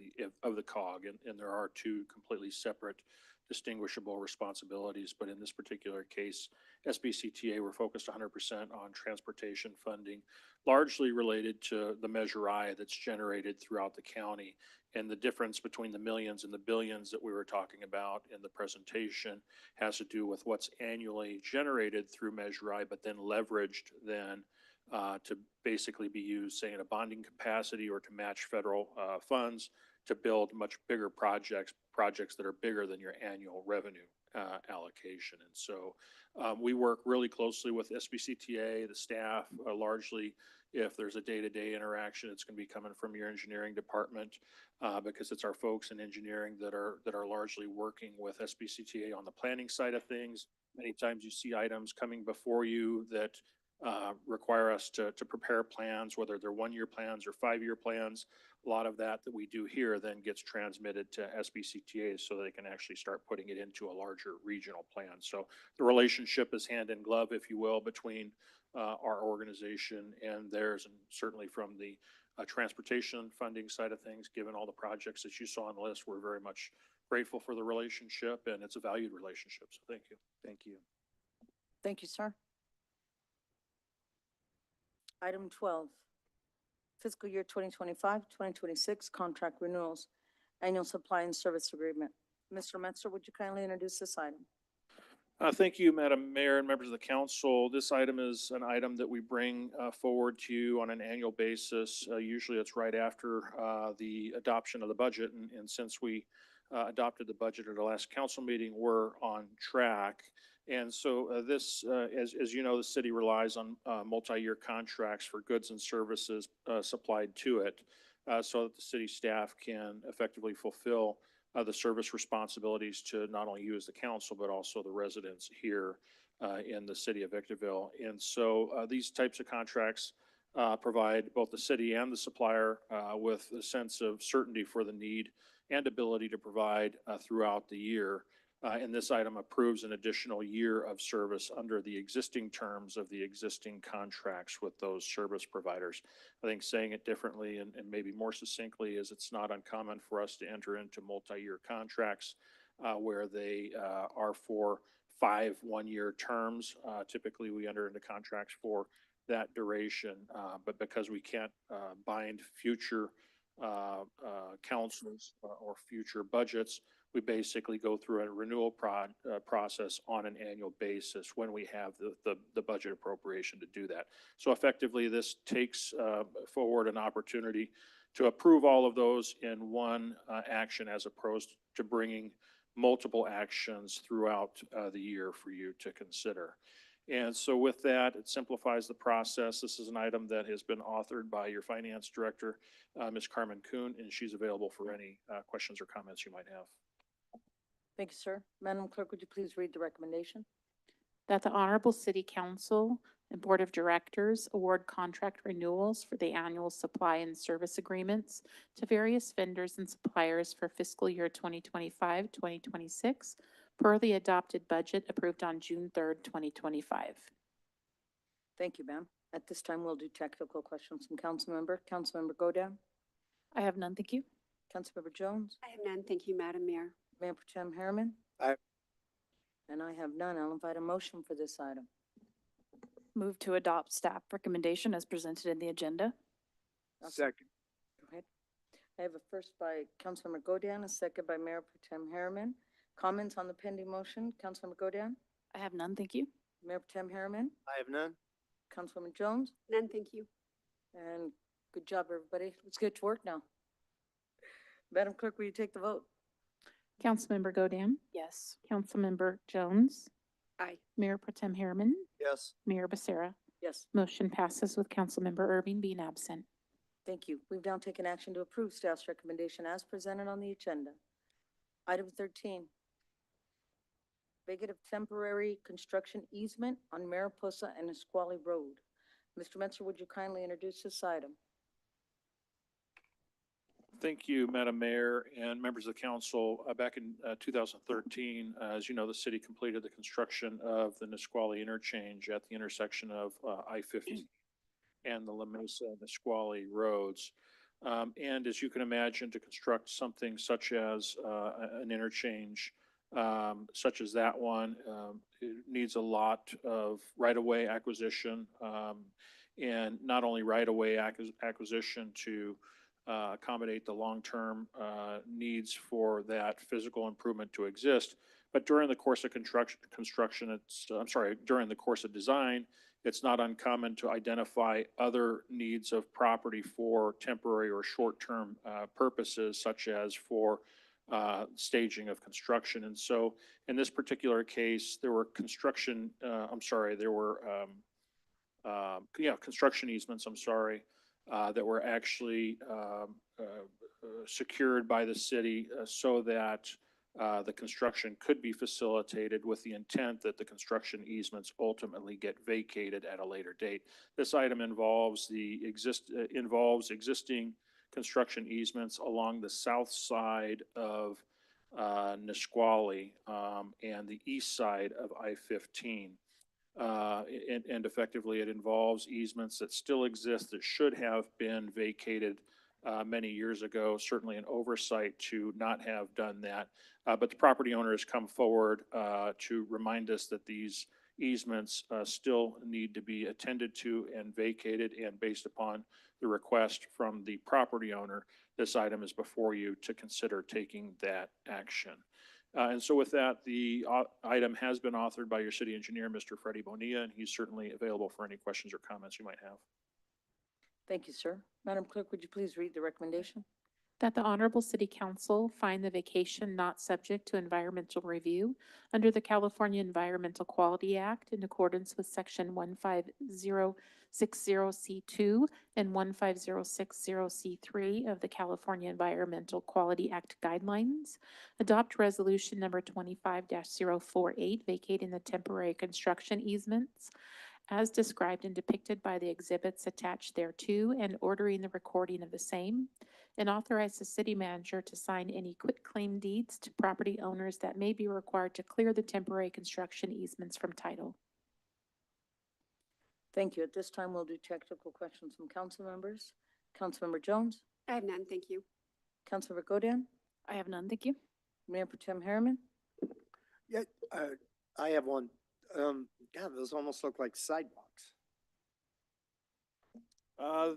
Speaker 9: the COG. And there are two completely separate, distinguishable responsibilities. But in this particular case, SBCTA, we're focused 100% on transportation funding, largely related to the Measure I that's generated throughout the county. And the difference between the millions and the billions that we were talking about in the presentation has to do with what's annually generated through Measure I, but then leveraged then to basically be used, say, in a bonding capacity or to match federal funds to build much bigger projects that are bigger than your annual revenue allocation. And so we work really closely with SBCTA, the staff, largely If there's a day-to-day interaction, it's going to be coming from your engineering department, because it's our folks in engineering that are largely working with SBCTA on the planning side of things. Many times you see items coming before you that require us to prepare plans, whether they're one-year plans or five-year plans. A lot of that we do here then gets transmitted to SBCTA so they can actually start putting it into a larger regional plan. So the relationship is hand in glove, if you will, between our organization and theirs, and certainly from the transportation funding side of things, given all the projects that you saw on the list, we're very much grateful for the relationship, and it's a valued relationship. So thank you.
Speaker 10: Thank you.
Speaker 2: Thank you, sir. Item 12, fiscal year 2025-2026 contract renewals, annual supply and service agreement. Mr. Metzger, would you kindly introduce this item?
Speaker 9: Thank you, Madam Mayor and members of the council. This item is an item that we bring forward to you on an annual basis. Usually it's right after the adoption of the budget. And since we adopted the budget at the last council meeting, we're on track. And so this, as you know, the city relies on multi-year contracts for goods and services supplied to it, so that the city staff can effectively fulfill the service responsibilities to not only you as the council, but also the residents here in the city of Victorville. And so these types of contracts provide both the city and the supplier with a sense of certainty for the need and ability to provide throughout the year. And this item approves an additional year of service under the existing terms of the existing contracts with those service providers. I think saying it differently and maybe more succinctly is it's not uncommon for us to enter into multi-year contracts where they are for 5 one-year terms. Typically, we enter into contracts for that duration, but because we can't bind future councils or future budgets, we basically go through a renewal process on an annual basis when we have the budget appropriation to do that. So effectively, this takes forward an opportunity to approve all of those in one action as opposed to bringing multiple actions throughout the year for you to consider. And so with that, it simplifies the process. This is an item that has been authored by your finance director, Ms. Carmen Kuhn, and she's available for any questions or comments you might have.
Speaker 2: Thank you, sir. Madam Clerk, would you please read the recommendation?
Speaker 4: That the Honorable City Council and Board of Directors award contract renewals for the annual supply and service agreements to various vendors and suppliers for fiscal year 2025-2026 per the adopted budget approved on June 3rd, 2025.
Speaker 2: Thank you, ma'am. At this time, we'll do technical questions from Councilmember. Councilmember Godam,
Speaker 12: I have none, thank you.
Speaker 2: Councilmember Jones,
Speaker 3: I have none. Thank you, Madam Mayor.
Speaker 2: Mayor Pro Tem Harriman.
Speaker 11: Aye.
Speaker 2: And I have none. I'll invite a motion for this item.
Speaker 12: Move to adopt staff recommendation as presented in the agenda.
Speaker 11: Second.
Speaker 2: Go ahead. I have a first by Councilmember Godam, a second by Mayor Pro Tem Harriman. Comments on the pending motion? Councilmember Godam,
Speaker 12: I have none, thank you.
Speaker 2: Mayor Pro Tem Harriman,
Speaker 11: I have none.
Speaker 2: Councilwoman Jones,
Speaker 3: None, thank you.
Speaker 2: and good job, everybody. Let's get to work now. Madam Clerk, will you take the vote?
Speaker 4: Councilmember Godam,
Speaker 12: Yes.
Speaker 4: Councilmember Jones,
Speaker 3: Aye.
Speaker 4: Mayor Pro Tem Harriman,
Speaker 11: Yes.
Speaker 4: Mayor Becerra.
Speaker 2: Yes,
Speaker 4: Motion passes with Councilmember Irving being absent.
Speaker 2: thank you. We've now taken action to approve staff's recommendation as presented on the agenda. Item 13. Vacative temporary construction easement on Mariposa and Nisqually Road. Mr. Metzger, would you kindly introduce this item?
Speaker 9: Thank you, Madam Mayor and members of the council. Back in 2013, as you know, the city completed the construction of the Nisqually interchange at the intersection of I-50 and the La Mesa Nisqually roads. And as you can imagine, to construct something such as an interchange such as that one, it needs a lot of right-of-way acquisition, and not only right-of-way acquisition to accommodate the long-term needs for that physical improvement to exist. But during the course of during the course of design, it's not uncommon to identify other needs of property for temporary or short-term purposes, such as for staging of construction. And so in this particular case, there were construction easements, I'm sorry, that were actually secured by the city so that the construction could be facilitated with the intent that the construction easements ultimately get vacated at a later date. This item involves existing construction easements along the south side of Nisqually and the east side of I-15. And effectively, it involves easements that still exist that should have been vacated many years ago, certainly an oversight to not have done that. But the property owner has come forward to remind us that these easements still need to be attended to and vacated, and based upon the request from the property owner, this item is before you to consider taking that action. And so with that, the item has been authored by your city engineer, Mr. Freddie Bonilla, and he's certainly available for any questions or comments you might have.
Speaker 2: Thank you, sir. Madam Clerk, would you please read the recommendation?
Speaker 4: That the Honorable City Council find the vacation not subject to environmental review under the California Environmental Quality Act in accordance with Section 15060C2 and 15060C3 of the California Environmental Quality Act guidelines. Adopt Resolution Number 25-048 vacating the temporary construction easements as described and depicted by the exhibits attached thereto and ordering the recording of the same, and authorize the city manager to sign any quitclaim deeds to property owners that may be required to clear the temporary construction easements from title.
Speaker 2: Thank you. At this time, we'll do technical questions from council members. Councilmember Jones,
Speaker 3: I have none, thank you.
Speaker 2: Councilmember Godian,
Speaker 12: I have none, thank you.
Speaker 2: Mayor Protem Harriman.
Speaker 11: Yeah, I have one. God, those almost look like sidewalks.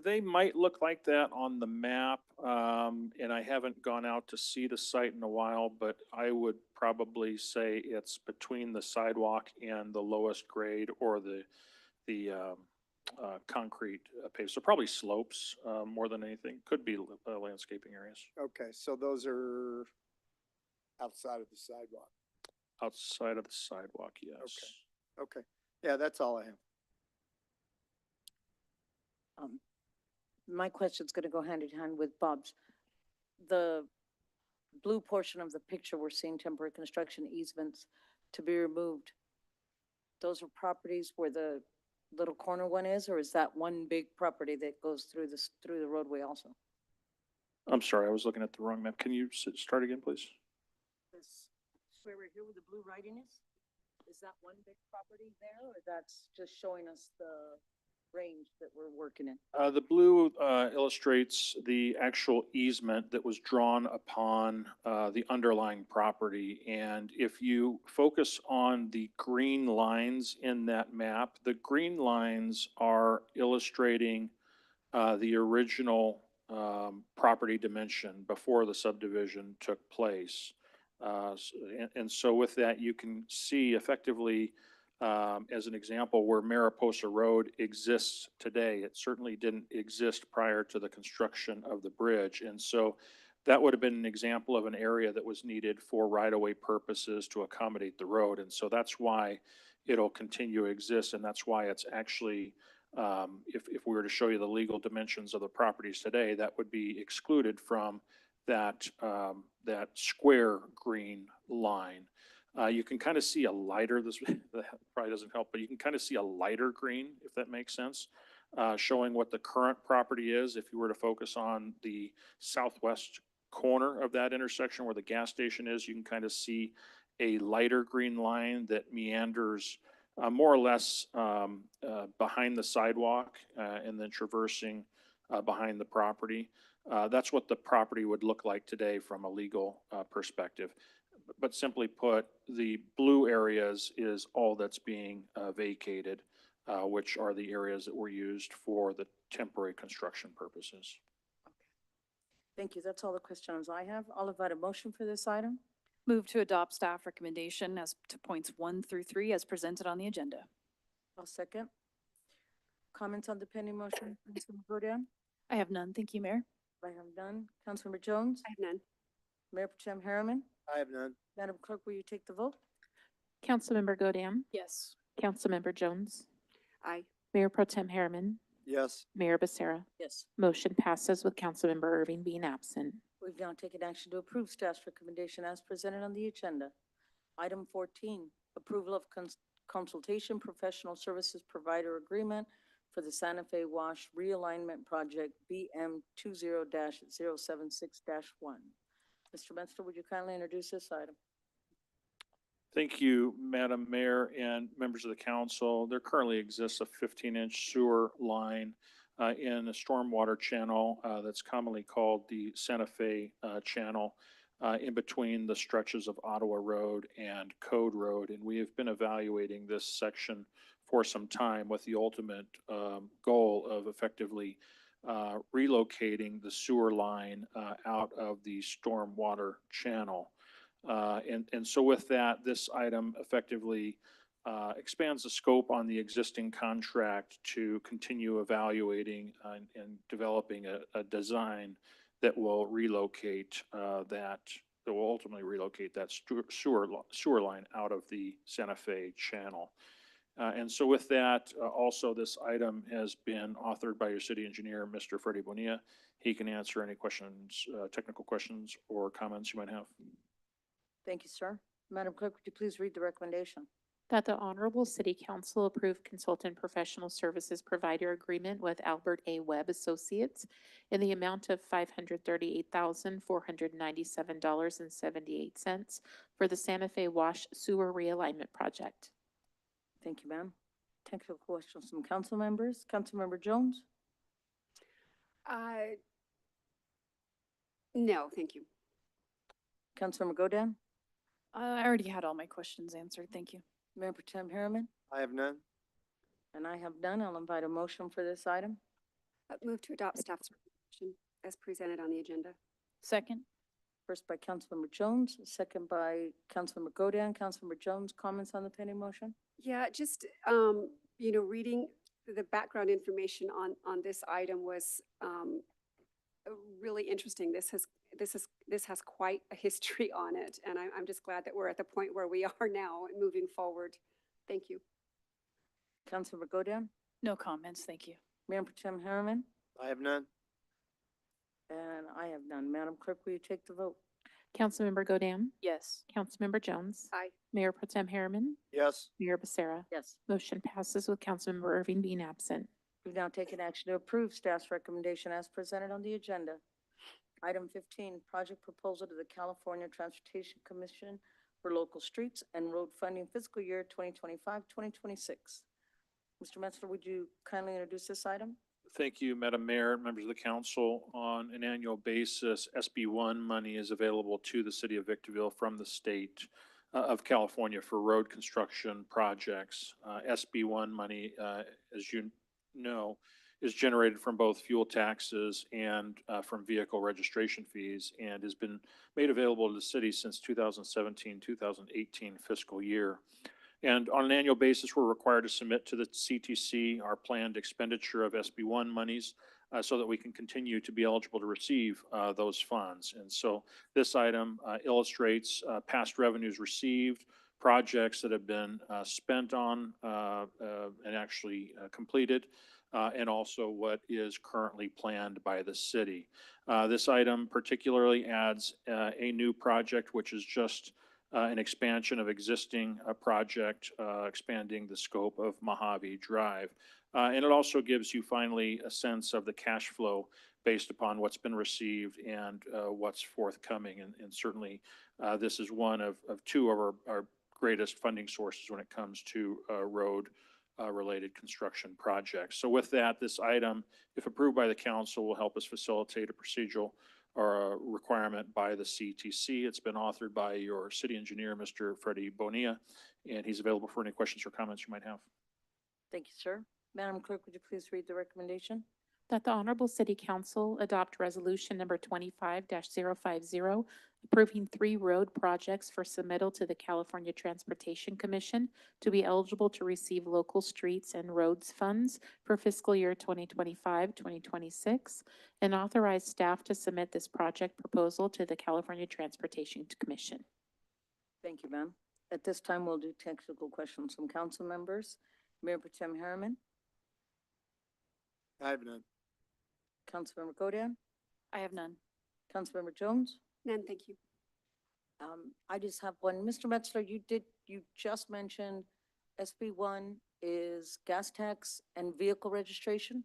Speaker 9: They might look like that on the map, and I haven't gone out to see the site in a while, but I would probably say it's between the sidewalk and the lowest grade or the concrete paved. So probably slopes more than anything. Could be landscaping areas.
Speaker 11: Okay, so those are outside of the sidewalk.
Speaker 9: Outside of the sidewalk, yes.
Speaker 11: Okay, yeah, that's all I have.
Speaker 2: My question's gonna go hand in hand with Bob's. The blue portion of the picture, we're seeing temporary construction easements to be removed. Those are properties where the little corner one is, or is that one big property that goes through the roadway also?
Speaker 9: I'm sorry, I was looking at the wrong map. Can you start again, please?
Speaker 2: This square right here where the blue writing is that one big property there, or that's just showing us the range that we're working in?
Speaker 9: The blue illustrates the actual easement that was drawn upon the underlying property. And if you focus on the green lines in that map, the green lines are illustrating the original property dimension before the subdivision took place. And so with that, you can see effectively, as an example, where Mariposa Road exists today. It certainly didn't exist prior to the construction of the bridge. And so that would have been an example of an area that was needed for right-of-way purposes to accommodate the road. And so that's why it'll continue to exist. And that's why it's actually, if we were to show you the legal dimensions of the properties today, that would be excluded from that, that square green line. You can kind of see a lighter, this that probably doesn't help, but you can kind of see a lighter green, if that makes sense, showing what the current property is. If you were to focus on the southwest corner of that intersection where the gas station is, you can kind of see a lighter green line that meanders more or less behind the sidewalk and then traversing behind the property. That's what the property would look like today from a legal perspective. But simply put, the blue areas is all that's being vacated, which are the areas that were used for the temporary construction purposes.
Speaker 2: Thank you. That's all the questions I have. I'll invite a motion for this item.
Speaker 12: Move to adopt staff recommendation as to points 1 through 3 as presented on the agenda.
Speaker 2: I'll second. Comments on the pending motion, Councilmember Godian?
Speaker 12: I have none, thank you, Mayor.
Speaker 2: I have none. Councilmember Jones?
Speaker 3: I have none.
Speaker 2: Mayor Protem Harriman?
Speaker 11: I have none.
Speaker 2: Madam Clerk, will you take the vote?
Speaker 4: Councilmember Godam,
Speaker 12: Yes.
Speaker 4: Councilmember Jones,
Speaker 3: Aye.
Speaker 4: Mayor Pro Tem Harriman,
Speaker 11: Yes.
Speaker 4: Mayor Becerra.
Speaker 2: Yes.
Speaker 4: Motion passes with Councilmember Irving being absent.
Speaker 2: We've now taken action to approve staff's recommendation as presented on the agenda. Item 14, approval of consultation professional services provider agreement for the Santa Fe Wash Realignment Project BM 20-076-1. Mr. Metzger, would you kindly introduce this item?
Speaker 9: Thank you, Madam Mayor and members of the council. There currently exists a 15-inch sewer line in a stormwater channel that's commonly called the Santa Fe Channel in between the stretches of Ottawa Road and Code Road. And we have been evaluating this section for some time with the ultimate goal of effectively relocating the sewer line out of the stormwater channel. And so with that, this item effectively expands the scope on the existing contract to continue evaluating and developing a design that will relocate that will ultimately relocate that sewer line out of the Santa Fe channel. And so with that, also this item has been authored by your city engineer, Mr. Freddie Bonilla. He can answer any questions, technical questions or comments you might have.
Speaker 2: Thank you, sir. Madam Clerk, would you please read the recommendation?
Speaker 4: That the Honorable City Council approve consultant professional services provider agreement with Albert A. Webb Associates in the amount of $538,497.78 for the Santa Fe Wash Sewer Realignment Project.
Speaker 2: Thank you, ma'am. Technical questions from council members. Councilmember Jones?
Speaker 3: No, thank you.
Speaker 2: Councilmember Godin?
Speaker 12: I already had all my questions answered. Thank you.
Speaker 2: Mayor Pro Tem Harriman?
Speaker 11: I have none.
Speaker 2: And I have none. I'll invite a motion for this item.
Speaker 3: Move to adopt staff's recommendation as presented on the agenda.
Speaker 12: Second?
Speaker 2: First by Councilmember Jones, second by Councilmember Godin. Councilmember Jones, comments on the pending motion?
Speaker 3: Yeah, just, reading the background information on this item was, really interesting. This has quite a history on it, and I'm just glad that we're at the point where we are now and moving forward. Thank you.
Speaker 2: Councilmember Godin?
Speaker 12: No comments. Thank you.
Speaker 2: Mayor Pro Tem Harriman?
Speaker 11: I have none.
Speaker 2: And I have none. Madam Clerk, will you take the vote?
Speaker 4: Councilmember Godin,
Speaker 12: Yes.
Speaker 4: Councilmember Jones,
Speaker 3: Aye.
Speaker 4: Mayor Pro Tem Harriman,
Speaker 11: Yes.
Speaker 4: Mayor Becerra.
Speaker 2: Yes.
Speaker 4: Motion passes with Councilmember Irving being absent.
Speaker 2: We've now taken action to approve staff's recommendation as presented on the agenda. Item 15, project proposal to the California Transportation Commission for local streets and road funding fiscal year 2025-2026. Mr. Metzger, would you kindly introduce this item?
Speaker 9: Thank you, Madam Mayor, members of the council. On an annual basis, SB1 money is available to the city of Victorville from the state of California for road construction projects. SB1 money, as you know, is generated from both fuel taxes and from vehicle registration fees and has been made available to the city since 2017-2018 fiscal year. And on an annual basis, we're required to submit to the CTC our planned expenditure of SB1 monies so that we can continue to be eligible to receive those funds. And so this item illustrates past revenues received, projects that have been spent on and actually completed, and also what is currently planned by the city. This item particularly adds a new project, which is just an expansion of existing project, expanding the scope of Mojave Drive. And it also gives you finally a sense of the cash flow based upon what's been received and what's forthcoming. And certainly this is one of two of our greatest funding sources when it comes to road related construction projects. So with that, this item, if approved by the council, will help us facilitate a procedural or a requirement by the CTC. It's been authored by your city engineer, Mr. Freddie Bonilla, and he's available for any questions or comments you might have.
Speaker 2: Thank you, sir. Madam Clerk, would you please read the recommendation?
Speaker 4: That the Honorable City Council adopt Resolution Number 25-050, approving 3 road projects for submittal to the California Transportation Commission to be eligible to receive local streets and roads funds for fiscal year 2025-2026, and authorize staff to submit this project proposal to the California Transportation Commission.
Speaker 2: Thank you, ma'am. At this time, we'll do technical questions from council members. Mayor Pro Tem Harriman?
Speaker 11: I have none.
Speaker 2: Councilmember Godan,
Speaker 12: I have none.
Speaker 2: Councilmember Jones.
Speaker 3: None, thank you.
Speaker 2: I just have one. Mr. Metzler, you just mentioned SB one is gas tax and vehicle registration.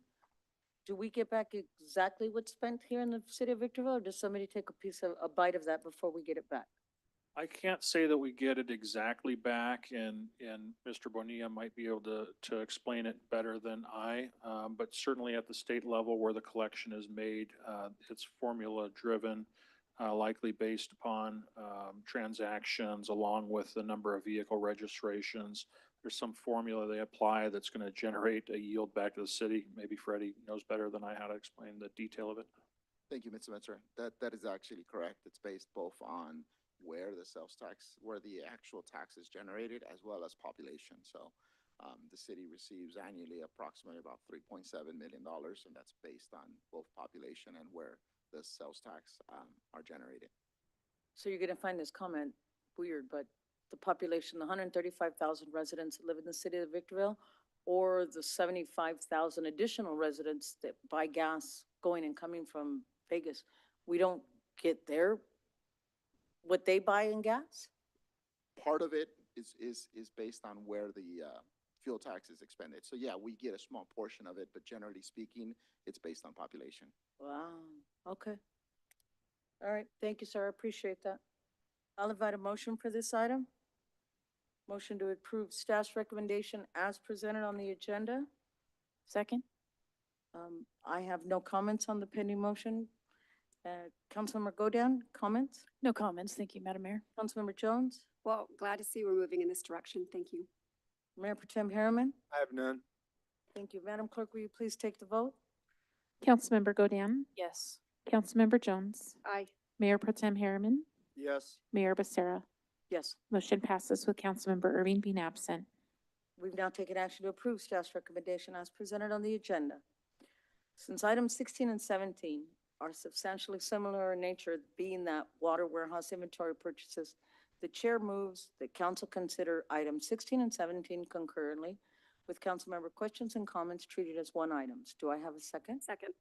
Speaker 2: Do we get back exactly what's spent here in the city of Victorville, or does somebody take a bite of that before we get it back?
Speaker 9: I can't say that we get it exactly back, and Mr. Bonilla might be able to explain it better than I. But certainly at the state level where the collection is made, it's formula driven, likely based upon transactions along with the number of vehicle registrations. There's some formula they apply that's going to generate a yield back to the city. Maybe Freddie knows better than I how to explain the detail of it.
Speaker 13: Thank you, Mr. Metzer. That is actually correct. It's based both on where the sales tax, where the actual tax is generated, as well as population. So the city receives annually approximately about $3.7 million, and that's based on both population and where the sales tax are generated.
Speaker 2: So you're gonna find this comment weird, but the population, the 135,000 residents that live in the city of Victorville, or the 75,000 additional residents that buy gas going and coming from Vegas, we don't get what they buy in gas?
Speaker 13: Part of it is based on where the fuel tax is expended. So yeah, we get a small portion of it, but generally speaking, it's based on population.
Speaker 2: Wow, okay. All right, thank you, sir, I appreciate that. I'll invite a motion for this item. Motion to approve staff's recommendation as presented on the agenda.
Speaker 12: Second?
Speaker 2: I have no comments on the pending motion. Councilmember Godan, comments?
Speaker 12: No comments. Thank you, Madam Mayor.
Speaker 2: Councilmember Jones?
Speaker 3: Well, glad to see we're moving in this direction. Thank you.
Speaker 2: Mayor Protem Harriman?
Speaker 11: I have none.
Speaker 2: Thank you. Madam Clerk, will you please take the vote?
Speaker 4: Councilmember Godan,
Speaker 12: Yes.
Speaker 4: Councilmember Jones,
Speaker 3: Aye.
Speaker 4: Mayor Pro Tem Harriman,
Speaker 11: Yes.
Speaker 4: Mayor Becerra.
Speaker 2: Yes.
Speaker 4: Motion passes with Councilmember Irving being absent.
Speaker 2: We've now taken action to approve staff's recommendation as presented on the agenda. Since items 16 and 17 are substantially similar in nature, being that water warehouse inventory purchases, the chair moves that council consider items 16 and 17 concurrently with council member questions and comments treated as one items. Do I have a second?
Speaker 3: Second.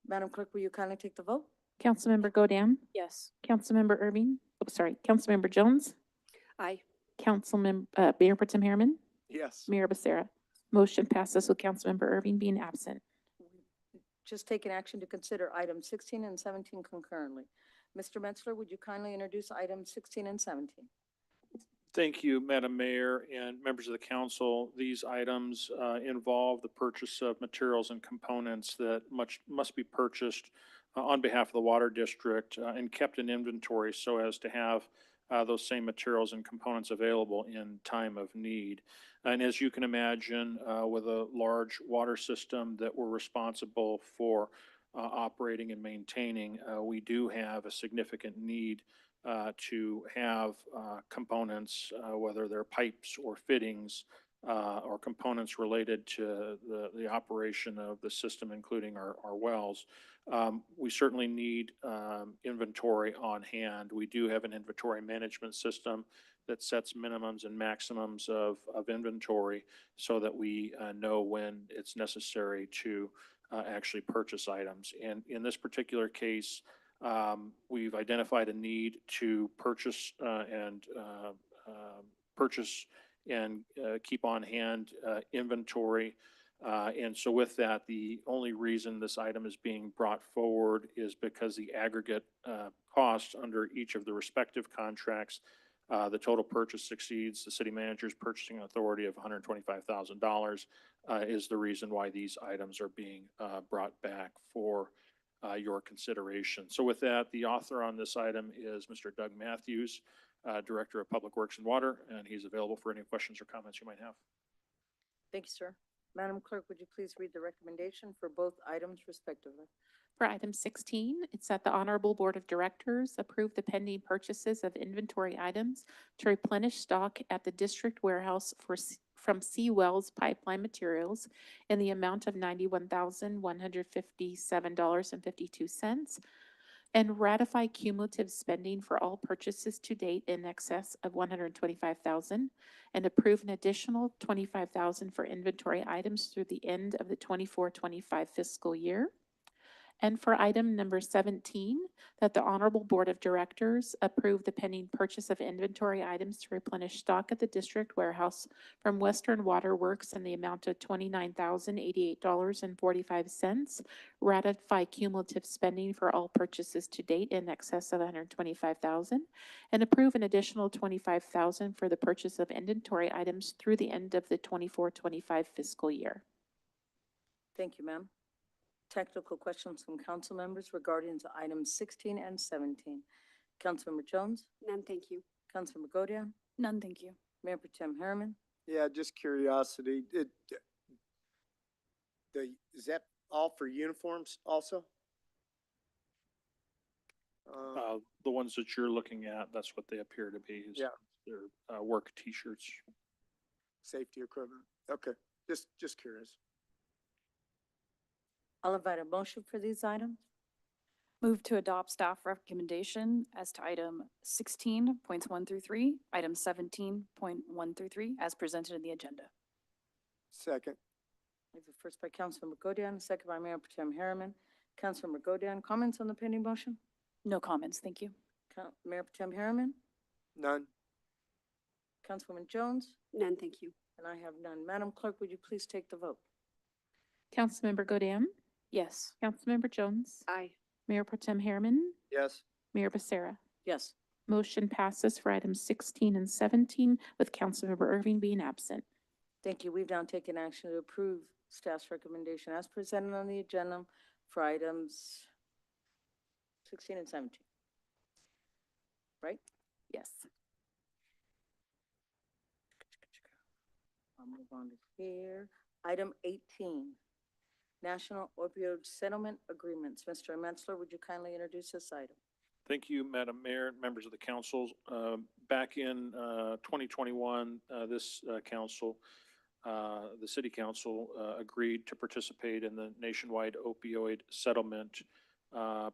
Speaker 2: Madam Clerk, will you kindly take the vote?
Speaker 4: Councilmember Godan,
Speaker 12: Yes.
Speaker 4: Councilmember Irving, Councilmember Jones,
Speaker 3: Aye.
Speaker 4: Mayor Pro Tem Harriman,
Speaker 11: Yes.
Speaker 4: Mayor Becerra. Motion passes with Councilmember Irving being absent.
Speaker 2: Just taken action to consider items 16 and 17 concurrently. Mr. Metzler, would you kindly introduce items 16 and 17?
Speaker 9: Thank you, Madam Mayor and members of the council. These items involve the purchase of materials and components that must be purchased on behalf of the water district and kept in inventory so as to have those same materials and components available in time of need. And as you can imagine, with a large water system that we're responsible for operating and maintaining, we do have a significant need to have components, whether they're pipes or fittings, or components related to the operation of the system, including our wells. We certainly need inventory on hand. We do have an inventory management system that sets minimums and maximums of inventory so that we know when it's necessary to actually purchase items. And in this particular case, we've identified a need to purchase and keep on hand inventory. And so with that, the only reason this item is being brought forward is because the aggregate costs under each of the respective contracts, the total purchase exceeds the city manager's purchasing authority of $125,000 is the reason why these items are being brought back for your consideration. So with that, the author on this item is Mr. Doug Matthews, Director of Public Works and Water, and he's available for any questions or comments you might have.
Speaker 2: Thank you, sir. Madam Clerk, would you please read the recommendation for both items respectively?
Speaker 4: For item 16, it's that the Honorable Board of Directors approve the pending purchases of inventory items to replenish stock at the district warehouse from C Wells Pipeline Materials in the amount of $91,157.52. and ratify cumulative spending for all purchases to date in excess of 125,000, and approve an additional 25,000 for inventory items through the end of the 24-25 fiscal year. And for item number 17, that the Honorable Board of Directors approve the pending purchase of inventory items to replenish stock at the district warehouse from Western Water Works in the amount of $29,088.45. Ratify cumulative spending for all purchases to date in excess of 125,000, and approve an additional 25,000 for the purchase of inventory items through the end of the 24-25 fiscal year.
Speaker 2: Thank you, ma'am. Technical questions from council members regarding to items 16 and 17. Councilmember Jones,
Speaker 3: None, thank you.
Speaker 2: Councilmember Godian,
Speaker 12: None, thank you.
Speaker 2: Mayor Pro Tem Harriman.
Speaker 11: Yeah, just curiosity, is that all for uniforms also?
Speaker 9: The ones that you're looking at, that's what they appear to be. Is
Speaker 11: Yeah.
Speaker 9: They're, work t-shirts.
Speaker 11: Safety equipment? Okay, just curious.
Speaker 2: I'll invite a motion for these items.
Speaker 12: Move to adopt staff recommendation as to item 16.1 through 3, item 17.1 through 3, as presented in the agenda.
Speaker 11: Second.
Speaker 2: I have a first by Councilmember Godian, a second by Mayor Pro Tem Harriman. Councilmember Godian, comments on the pending motion?
Speaker 12: No comments, thank you.
Speaker 2: Mayor Pro Tem Harriman,
Speaker 11: None.
Speaker 2: Councilwoman Jones,
Speaker 3: None, thank you.
Speaker 2: and I have none. Madam Clerk, would you please take the vote?
Speaker 4: Councilmember Godam,
Speaker 12: Yes.
Speaker 4: Councilmember Jones,
Speaker 3: Aye.
Speaker 4: Mayor Pro Tem Harriman,
Speaker 11: Yes.
Speaker 4: Mayor Becerra.
Speaker 2: Yes.
Speaker 4: Motion passes for items 16 and 17, with Councilmember Irving being absent.
Speaker 2: Thank you. We've now taken action to approve staff's recommendation as presented on the agenda for items 16 and 17. Right?
Speaker 12: Yes.
Speaker 2: I'll move on to here. Item 18, National Opioid Settlement Agreements. Mr. Metzler, would you kindly introduce this item?
Speaker 9: Thank you, Madam Mayor, and members of the council. Back in 2021, this council, the city council, agreed to participate in the nationwide opioid settlement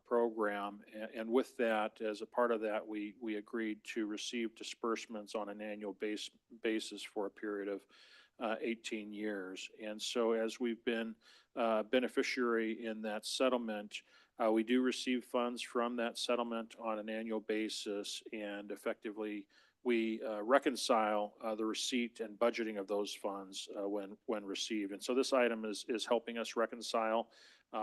Speaker 9: program. And with that, as a part of that, we agreed to receive disbursements on an annual basis for a period of 18 years. And so as we've been beneficiary in that settlement, we do receive funds from that settlement on an annual basis, and effectively we reconcile the receipt and budgeting of those funds when received. And so this item is helping us reconcile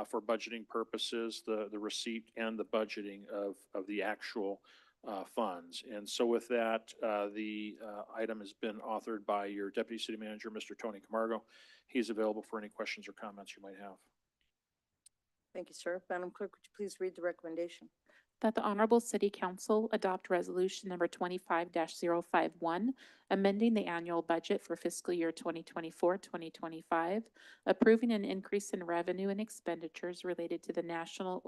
Speaker 9: for budgeting purposes the receipt and the budgeting of the actual funds. And so with that, the item has been authored by your Deputy City Manager, Mr. Tony Camargo. He's available for any questions or comments you might have.
Speaker 2: Thank you, sir. Madam Clerk, would you please read the recommendation?
Speaker 4: That the Honorable City Council adopt resolution number 25-051, amending the annual budget for fiscal year 2024-2025, approving an increase in revenue and expenditures related to the National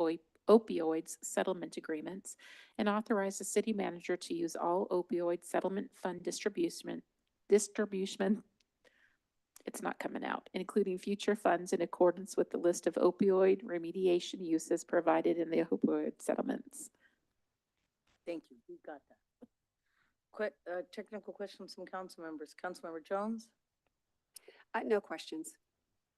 Speaker 4: Opioids Settlement Agreements, and authorize the city manager to use all opioid settlement fund distribution, it's not coming out, including future funds in accordance with the list of opioid remediation uses provided in the opioid settlements.
Speaker 2: Thank you. You got that. Technical questions from council members. Councilmember Jones,
Speaker 3: No questions.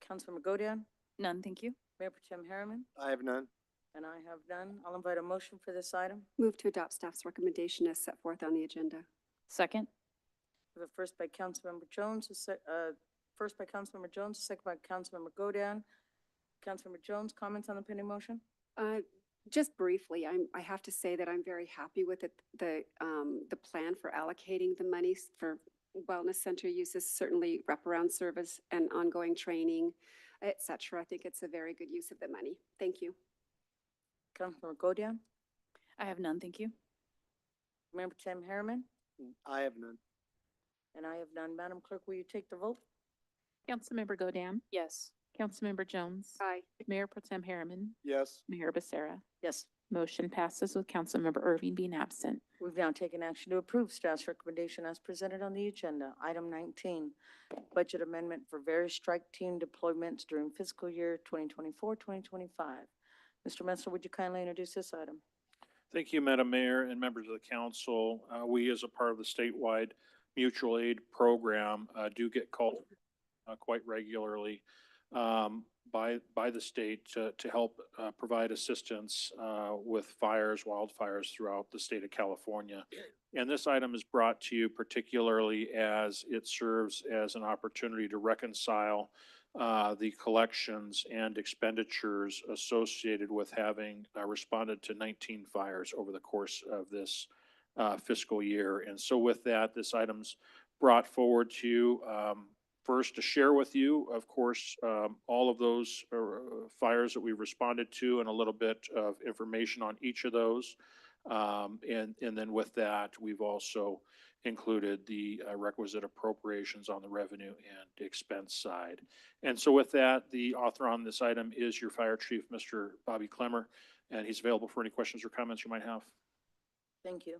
Speaker 2: Councilmember Godian,
Speaker 12: None, thank you.
Speaker 2: Mayor Pro Tem Harriman,
Speaker 11: I have none.
Speaker 2: and I have none. I'll invite a motion for this item.
Speaker 3: Move to adopt staff's recommendation as set forth on the agenda.
Speaker 12: Second.
Speaker 2: We have a first by Councilmember Jones, first by Councilmember Jones, a second by Councilmember Godian. Councilmember Jones, comments on the pending motion?
Speaker 3: Just briefly, I have to say that I'm very happy with it, the plan for allocating the monies for wellness center uses, certainly wraparound service and ongoing training, et cetera. I think it's a very good use of the money. Thank you.
Speaker 2: Councilmember Godian,
Speaker 12: I have none, thank you.
Speaker 2: Mayor Pro Tem Harriman,
Speaker 11: I have none.
Speaker 2: and I have none. Madam Clerk, will you take the vote?
Speaker 4: Councilmember Godam,
Speaker 12: Yes.
Speaker 4: Councilmember Jones,
Speaker 3: Aye.
Speaker 4: Mayor Pro Tem Harriman,
Speaker 11: Yes.
Speaker 4: Mayor Becerra.
Speaker 2: Yes.
Speaker 4: Motion passes with Councilmember Irving being absent.
Speaker 2: We've now taken action to approve staff's recommendation as presented on the agenda. Item 19, budget amendment for various strike team deployments during fiscal year 2024-2025. Mr. Metzler, would you kindly introduce this item?
Speaker 9: Thank you, Madam Mayor and members of the council. We, as a part of the statewide mutual aid program, do get called quite regularly by the state to help provide assistance with fires, wildfires throughout the state of California. And this item is brought to you particularly as it serves as an opportunity to reconcile the collections and expenditures associated with having responded to 19 fires over the course of this fiscal year. And so with that, this item's brought forward to you. First, to share with you, of course, all of those fires that we've responded to and a little bit of information on each of those. And then with that, we've also included the requisite appropriations on the revenue and expense side. And so with that, the author on this item is your Fire Chief, Mr. Bobby Clemmer, and he's available for any questions or comments you might have.
Speaker 2: Thank you.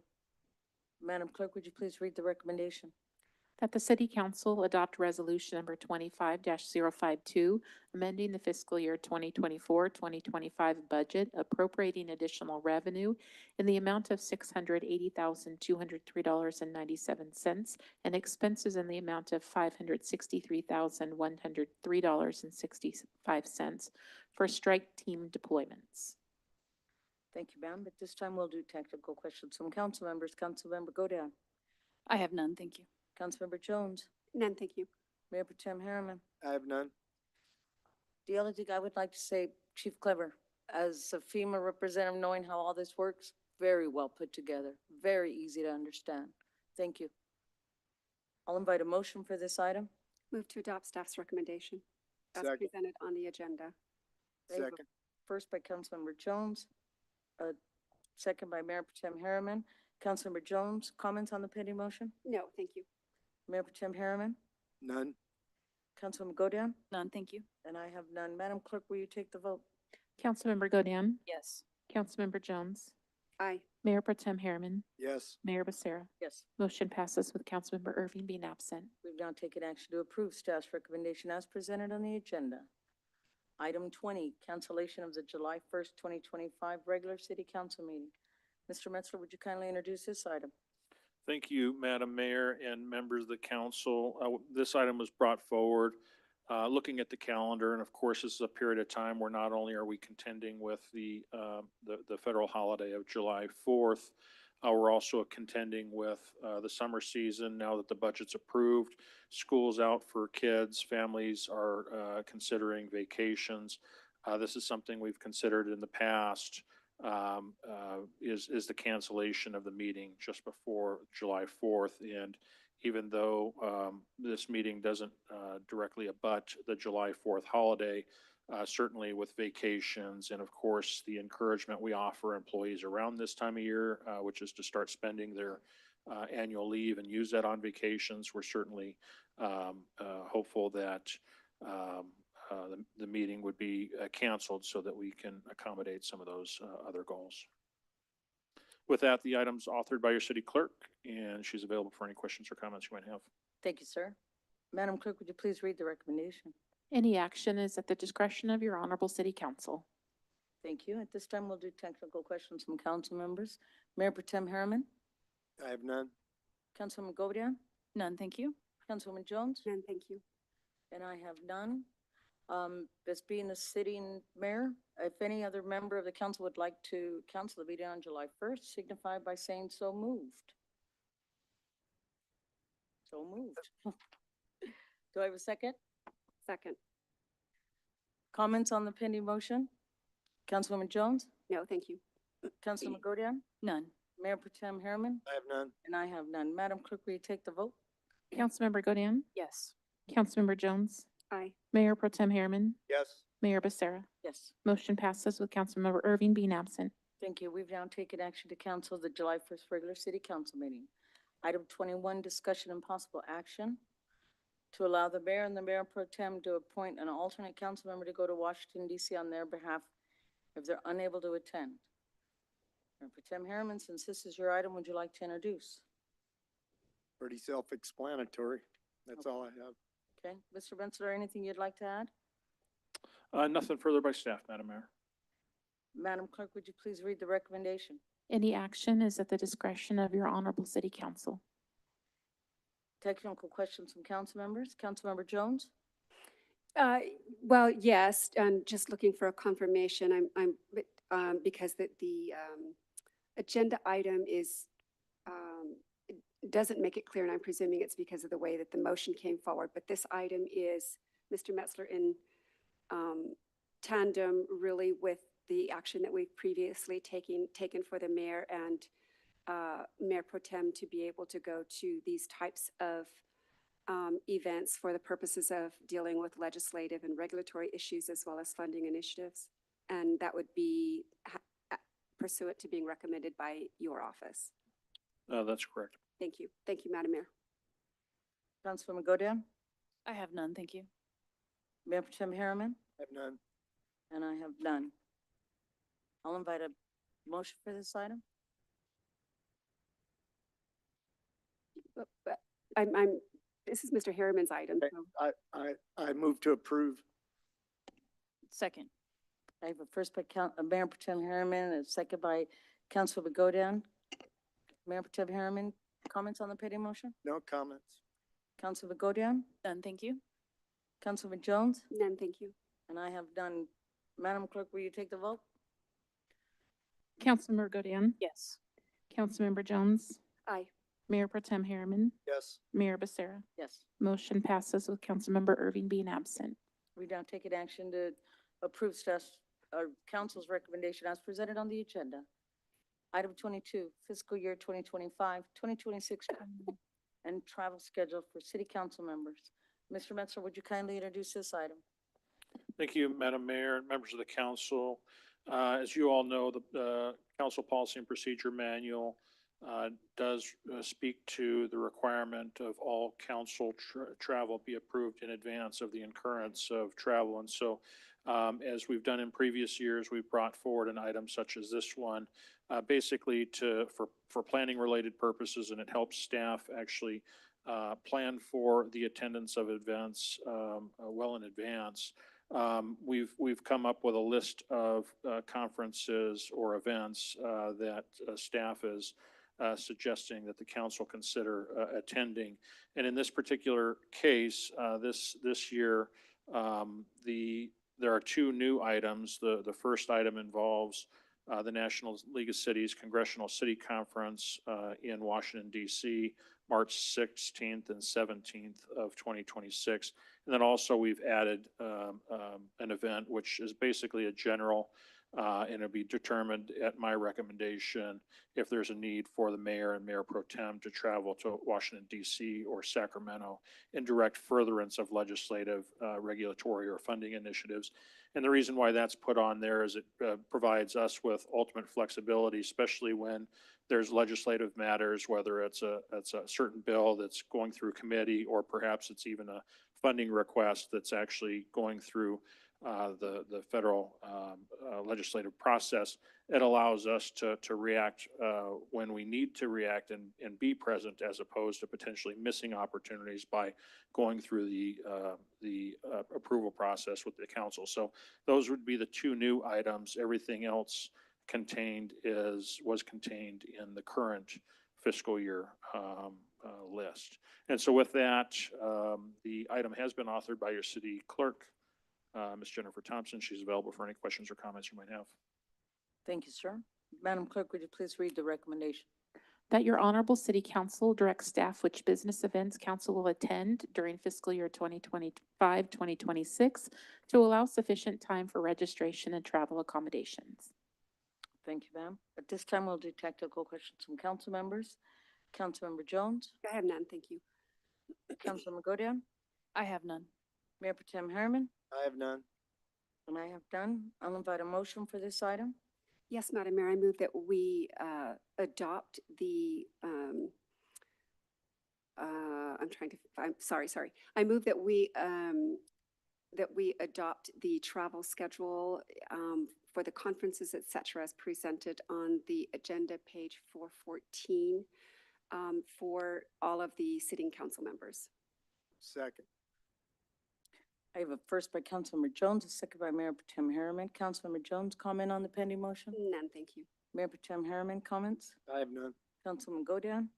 Speaker 2: Madam Clerk, would you please read the recommendation?
Speaker 4: That the City Council adopt Resolution Number 25-052, amending the fiscal year 2024-2025 budget, appropriating additional revenue in the amount of $680,203.97 and expenses in the amount of $563,103.65 for strike team deployments.
Speaker 2: Thank you, ma'am. At this time, we'll do technical questions from council members. Councilmember Godin.
Speaker 12: I have none, thank you.
Speaker 2: Councilmember Jones.
Speaker 3: None, thank you.
Speaker 2: Mayor Pro Tem Harriman.
Speaker 11: I have none.
Speaker 2: The only thing I would like to say, Chief Clever, as a FEMA representative, knowing how all this works, very well put together, very easy to understand. Thank you. I'll invite a motion for this item.
Speaker 3: Move to adopt staff's recommendation as
Speaker 11: Second.
Speaker 3: presented on the agenda.
Speaker 2: I have a
Speaker 11: Second.
Speaker 2: First by Councilmember Jones, second by Mayor Pro Tem Harriman. Councilmember Jones, comments on the pending motion?
Speaker 3: No, thank you.
Speaker 2: Mayor Pro Tem Harriman.
Speaker 11: None.
Speaker 2: Councilmember Godin.
Speaker 12: None, thank you.
Speaker 2: And I have none. Madam Clerk, will you take the vote?
Speaker 4: Councilmember Godin,
Speaker 12: Yes.
Speaker 4: Councilmember Jones,
Speaker 3: Aye.
Speaker 4: Mayor Pro Tem Harriman,
Speaker 11: Yes.
Speaker 4: Mayor Becerra.
Speaker 2: Yes.
Speaker 4: Motion passes with Councilmember Irving being absent.
Speaker 2: We've now taken action to approve staff's recommendation as presented on the agenda. Item 20, cancellation of the July 1st, 2025 regular city council meeting. Mr. Metzler, would you kindly introduce this item?
Speaker 9: Thank you, Madam Mayor and members of the council. This item was brought forward, looking at the calendar, and of course, this is a period of time where not only are we contending with the federal holiday of July 4th, we're also contending with the summer season now that the budget's approved. School's out for kids, families are considering vacations. This is something we've considered in the past. Is the cancellation of the meeting just before July 4th. And even though this meeting doesn't directly abut the July 4th holiday, certainly with vacations and of course the encouragement we offer employees around this time of year, which is to start spending their annual leave and use that on vacations, we're certainly hopeful that the meeting would be canceled so that we can accommodate some of those other goals. With that, the item's authored by your city clerk, and she's available for any questions or comments you might have.
Speaker 2: Thank you, sir. Madam Clerk, would you please read the recommendation?
Speaker 4: Any action is at the discretion of your honorable city council.
Speaker 2: Thank you. At this time, we'll do technical questions from council members. Mayor Pro Tem Harriman.
Speaker 11: I have none.
Speaker 2: Councilwoman Govian.
Speaker 12: None, thank you.
Speaker 2: Councilwoman Jones.
Speaker 3: None, thank you.
Speaker 2: And I have none. This being the sitting mayor, if any other member of the council would like to cancel the meeting on July 1st, signify by saying so moved. So moved. Do I have a second?
Speaker 3: Second.
Speaker 2: Comments on the pending motion? Councilwoman Jones?
Speaker 3: No, thank you.
Speaker 2: Councilwoman Godian?
Speaker 12: None.
Speaker 2: Mayor Pro Tem Harriman?
Speaker 11: I have none.
Speaker 2: And I have none. Madam Clerk, will you take the vote?
Speaker 4: Councilmember Godin,
Speaker 12: Yes.
Speaker 4: Councilmember Jones,
Speaker 3: Aye.
Speaker 4: Mayor Pro Tem Harriman,
Speaker 11: Yes.
Speaker 4: Mayor Becerra.
Speaker 2: Yes.
Speaker 4: Motion passes with Councilmember Irving being absent.
Speaker 2: Thank you. We've now taken action to cancel the July 1st regular city council meeting. Item 21, discussion and possible action to allow the mayor and the mayor pro tem to appoint an alternate council member to go to Washington DC on their behalf if they're unable to attend. Mayor Pro Tem Harriman, since this is your item, would you like to introduce?
Speaker 11: Pretty self-explanatory. That's all I have.
Speaker 2: Okay. Mr. Bensler, anything you'd like to add?
Speaker 9: Nothing further by staff, Madam Mayor.
Speaker 2: Madam Clerk, would you please read the recommendation?
Speaker 4: Any action is at the discretion of your honorable city council.
Speaker 2: Technical questions from council members. Councilmember Jones?
Speaker 3: Well, yes, and just looking for a confirmation, because the agenda item is, it doesn't make it clear, and I'm presuming it's because of the way that the motion came forward, but this item is, Mr. Metzler, in tandem really with the action that we've previously taken for the mayor and Mayor Pro Tem to be able to go to these types of events for the purposes of dealing with legislative and regulatory issues as well as funding initiatives. And that would be pursuant to being recommended by your office.
Speaker 9: That's correct.
Speaker 3: Thank you. Thank you, Madam Mayor.
Speaker 2: Councilwoman Godan?
Speaker 12: I have none, thank you.
Speaker 2: Mayor Pro Tem Harriman?
Speaker 11: I have none.
Speaker 2: And I have none. I'll invite a motion for this item.
Speaker 3: But this is Mr. Harriman's item.
Speaker 11: Okay.
Speaker 3: so-
Speaker 11: I move to approve.
Speaker 12: Second.
Speaker 2: I have a first by Mayor Pro Tem Harriman and a second by Councilwoman Godan. Mayor Pro Tem Harriman, comments on the pending motion?
Speaker 11: No comments.
Speaker 2: Councilwoman Godan?
Speaker 12: None, thank you.
Speaker 2: Councilwoman Jones?
Speaker 3: None, thank you.
Speaker 2: And I have done. Madam Clerk, will you take the vote?
Speaker 4: Councilmember Godin,
Speaker 12: Yes.
Speaker 4: Councilmember Jones,
Speaker 3: Aye.
Speaker 4: Mayor Pro Tem Harriman,
Speaker 11: Yes.
Speaker 4: Mayor Becerra.
Speaker 2: Yes.
Speaker 4: Motion passes with Councilmember Irving being absent.
Speaker 2: We now take an action to approve staff's, council's recommendation as presented on the agenda. Item 22, fiscal year 2025, 2026, and travel schedule for city council members. Mr. Metzler, would you kindly introduce this item?
Speaker 9: Thank you, Madam Mayor and members of the council. As you all know, the Council Policy and Procedure Manual does speak to the requirement of all council travel be approved in advance of the incurrence of travel. And so, as we've done in previous years, we've brought forward an item such as this one, basically for planning related purposes, and it helps staff actually plan for the attendance of events well in advance. We've come up with a list of conferences or events that staff is suggesting that the council consider attending. And in this particular case, this year, there are two new items. The first item involves the National League of Cities Congressional City Conference in Washington, D.C., March 16th and 17th of 2026. And then also we've added an event which is basically a general, and it'll be determined at my recommendation if there's a need for the mayor and mayor pro tem to travel to Washington, D.C. or Sacramento in direct furtherance of legislative, regulatory, or funding initiatives. And the reason why that's put on there is it provides us with ultimate flexibility, especially when there's legislative matters, whether it's a certain bill that's going through committee, or perhaps it's even a funding request that's actually going through the federal legislative process. It allows us to react when we need to react and be present, as opposed to potentially missing opportunities by going through the approval process with the council. So those would be the two new items. Everything else was contained in the current fiscal year list. And so with that, the item has been authored by your city clerk, Ms. Jennifer Thompson. She's available for any questions or comments you might have.
Speaker 2: Thank you, sir. Madam Clerk, would you please read the recommendation?
Speaker 4: That your honorable city council directs staff which business events council will attend during fiscal year 2025, 2026 to allow sufficient time for registration and travel accommodations.
Speaker 2: Thank you, ma'am. At this time, we'll do technical questions from council members. Councilmember Jones?
Speaker 3: I have none, thank you.
Speaker 2: Councilwoman Godan?
Speaker 12: I have none.
Speaker 2: Mayor Pro Tem Harriman?
Speaker 11: I have none.
Speaker 2: And I have done. I'll invite a motion for this item.
Speaker 3: Yes, Madam Mayor, I move that we adopt the, I move that we adopt the travel schedule for the conferences, et cetera, as presented on the agenda, page 414, for all of the sitting council members.
Speaker 11: Second.
Speaker 2: I have a first by Councilmember Jones, a second by Mayor Pro Tem Harriman. Councilmember Jones, comment on the pending motion?
Speaker 3: None, thank you.
Speaker 2: Mayor Potem Harriman, comments?
Speaker 11: I have none.
Speaker 2: Councilman Godan?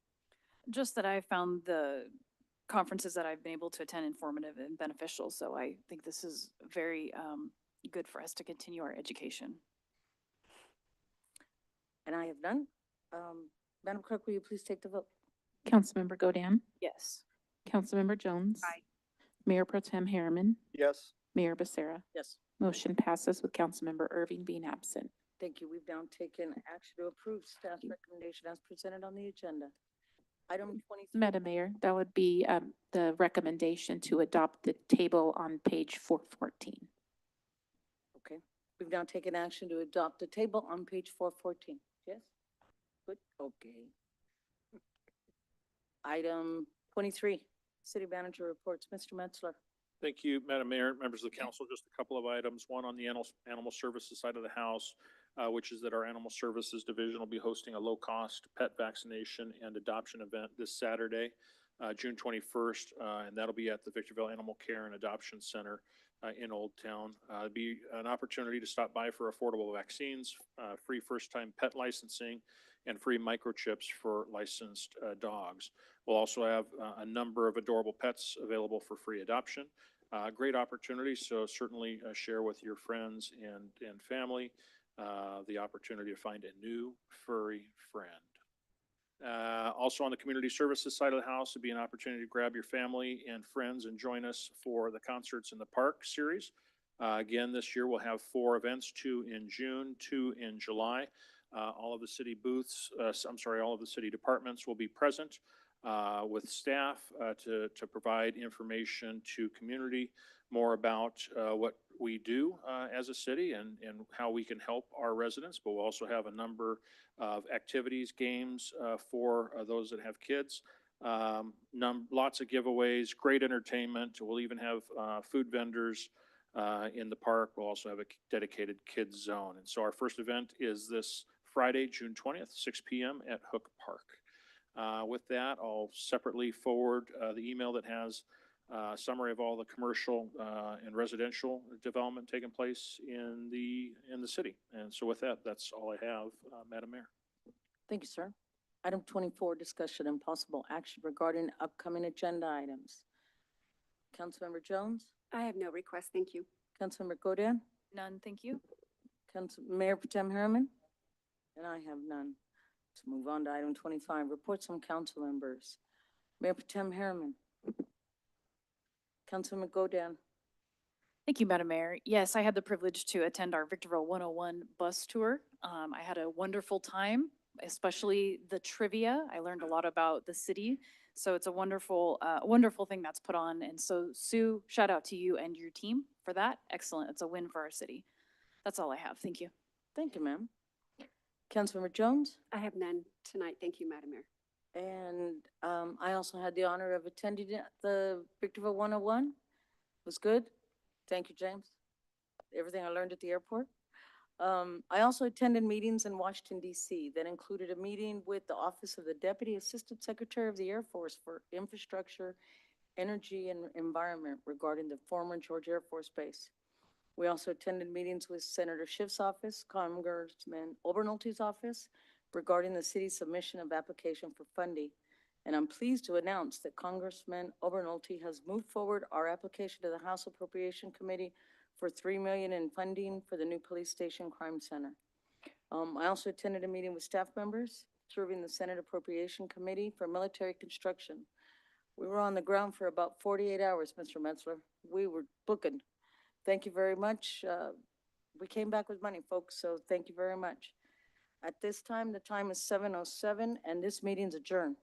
Speaker 12: Just that I found the conferences that I've been able to attend informative and beneficial, so I think this is very good for us to continue our education.
Speaker 2: And I have none. Madam Clerk, will you please take the vote?
Speaker 4: Councilmember Godam,
Speaker 12: Yes.
Speaker 4: Councilmember Jones.
Speaker 1: Aye.
Speaker 4: Mayor Pro Tem Harriman,
Speaker 11: Yes.
Speaker 4: Mayor Becerra.
Speaker 2: Yes.
Speaker 4: Motion passes with Councilmember Irving being absent.
Speaker 2: Thank you. We've now taken action to approve staff's recommendation as presented on the agenda. Item 23.
Speaker 4: Madam Mayor, that would be the recommendation to adopt the table on page 414.
Speaker 2: Okay. We've now taken action to adopt the table on page 414. Yes? Good, okay. Item 23, City Manager reports. Mr. Metzler.
Speaker 9: Thank you, Madam Mayor, members of the council. Just a couple of items. One on the animal services side of the house, which is that our Animal Services Division will be hosting a low-cost pet vaccination and adoption event this Saturday, June 21st, and that'll be at the Victorville Animal Care and Adoption Center in Old Town. It'll be an opportunity to stop by for affordable vaccines, free first-time pet licensing, and free microchips for licensed dogs. We'll also have a number of adorable pets available for free adoption. Great opportunity, so certainly share with your friends and family the opportunity to find a new furry friend. Also on the community services side of the house, it'd be an opportunity to grab your family and friends and join us for the Concerts in the Park series. Again, this year we'll have 4 events, 2 in June, 2 in July. All of the city booths, all of the city departments will be present with staff to provide information to community more about what we do as a city and how we can help our residents. But we'll also have a number of activities, games for those that have kids. Lots of giveaways, great entertainment. We'll even have food vendors in the park. We'll also have a dedicated kids zone. And so our first event is this Friday, June 20th, 6 p.m. at Hook Park. With that, I'll separately forward the email that has a summary of all the commercial and residential development taking place in the city. And so with that, that's all I have, Madam Mayor.
Speaker 2: Thank you, sir. Item 24, discussion and possible action regarding upcoming agenda items. Councilmember Jones?
Speaker 3: I have no request, thank you.
Speaker 2: Councilmember Godan?
Speaker 12: None, thank you.
Speaker 2: Mayor Potem Harriman? And I have none. Let's move on to item 25, reports from council members. Mayor Potem Harriman. Councilman Godan.
Speaker 12: Thank you, Madam Mayor. Yes, I had the privilege to attend our Victorville 101 bus tour. I had a wonderful time, especially the trivia. I learned a lot about the city. So it's a wonderful thing that's put on. And so Sue, shout out to you and your team for that. Excellent. It's a win for our city. That's all I have. Thank you.
Speaker 2: Thank you, ma'am. Councilmember Jones?
Speaker 3: I have none tonight, thank you, Madam Mayor.
Speaker 2: And I also had the honor of attending the Victorville 101. It was good. Thank you, James. Everything I learned at the airport. I also attended meetings in Washington, D.C. that included a meeting with the Office of the Deputy Assistant Secretary of the Air Force for Infrastructure, Energy, and Environment regarding the former George Air Force Base. We also attended meetings with Senator Schiff's office, Congressman Obernolte office regarding the city's submission of application for funding. And I'm pleased to announce that Congressman Obernolte has moved forward our application to the House Appropriation Committee for $3 million in funding for the new police station crime center. I also attended a meeting with staff members serving the Senate Appropriation Committee for military construction. We were on the ground for about 48 hours, Mr. Metzler. We were booking. Thank you very much. We came back with money, folks, so thank you very much. At this time, the time is 7:07 and this meeting's adjourned.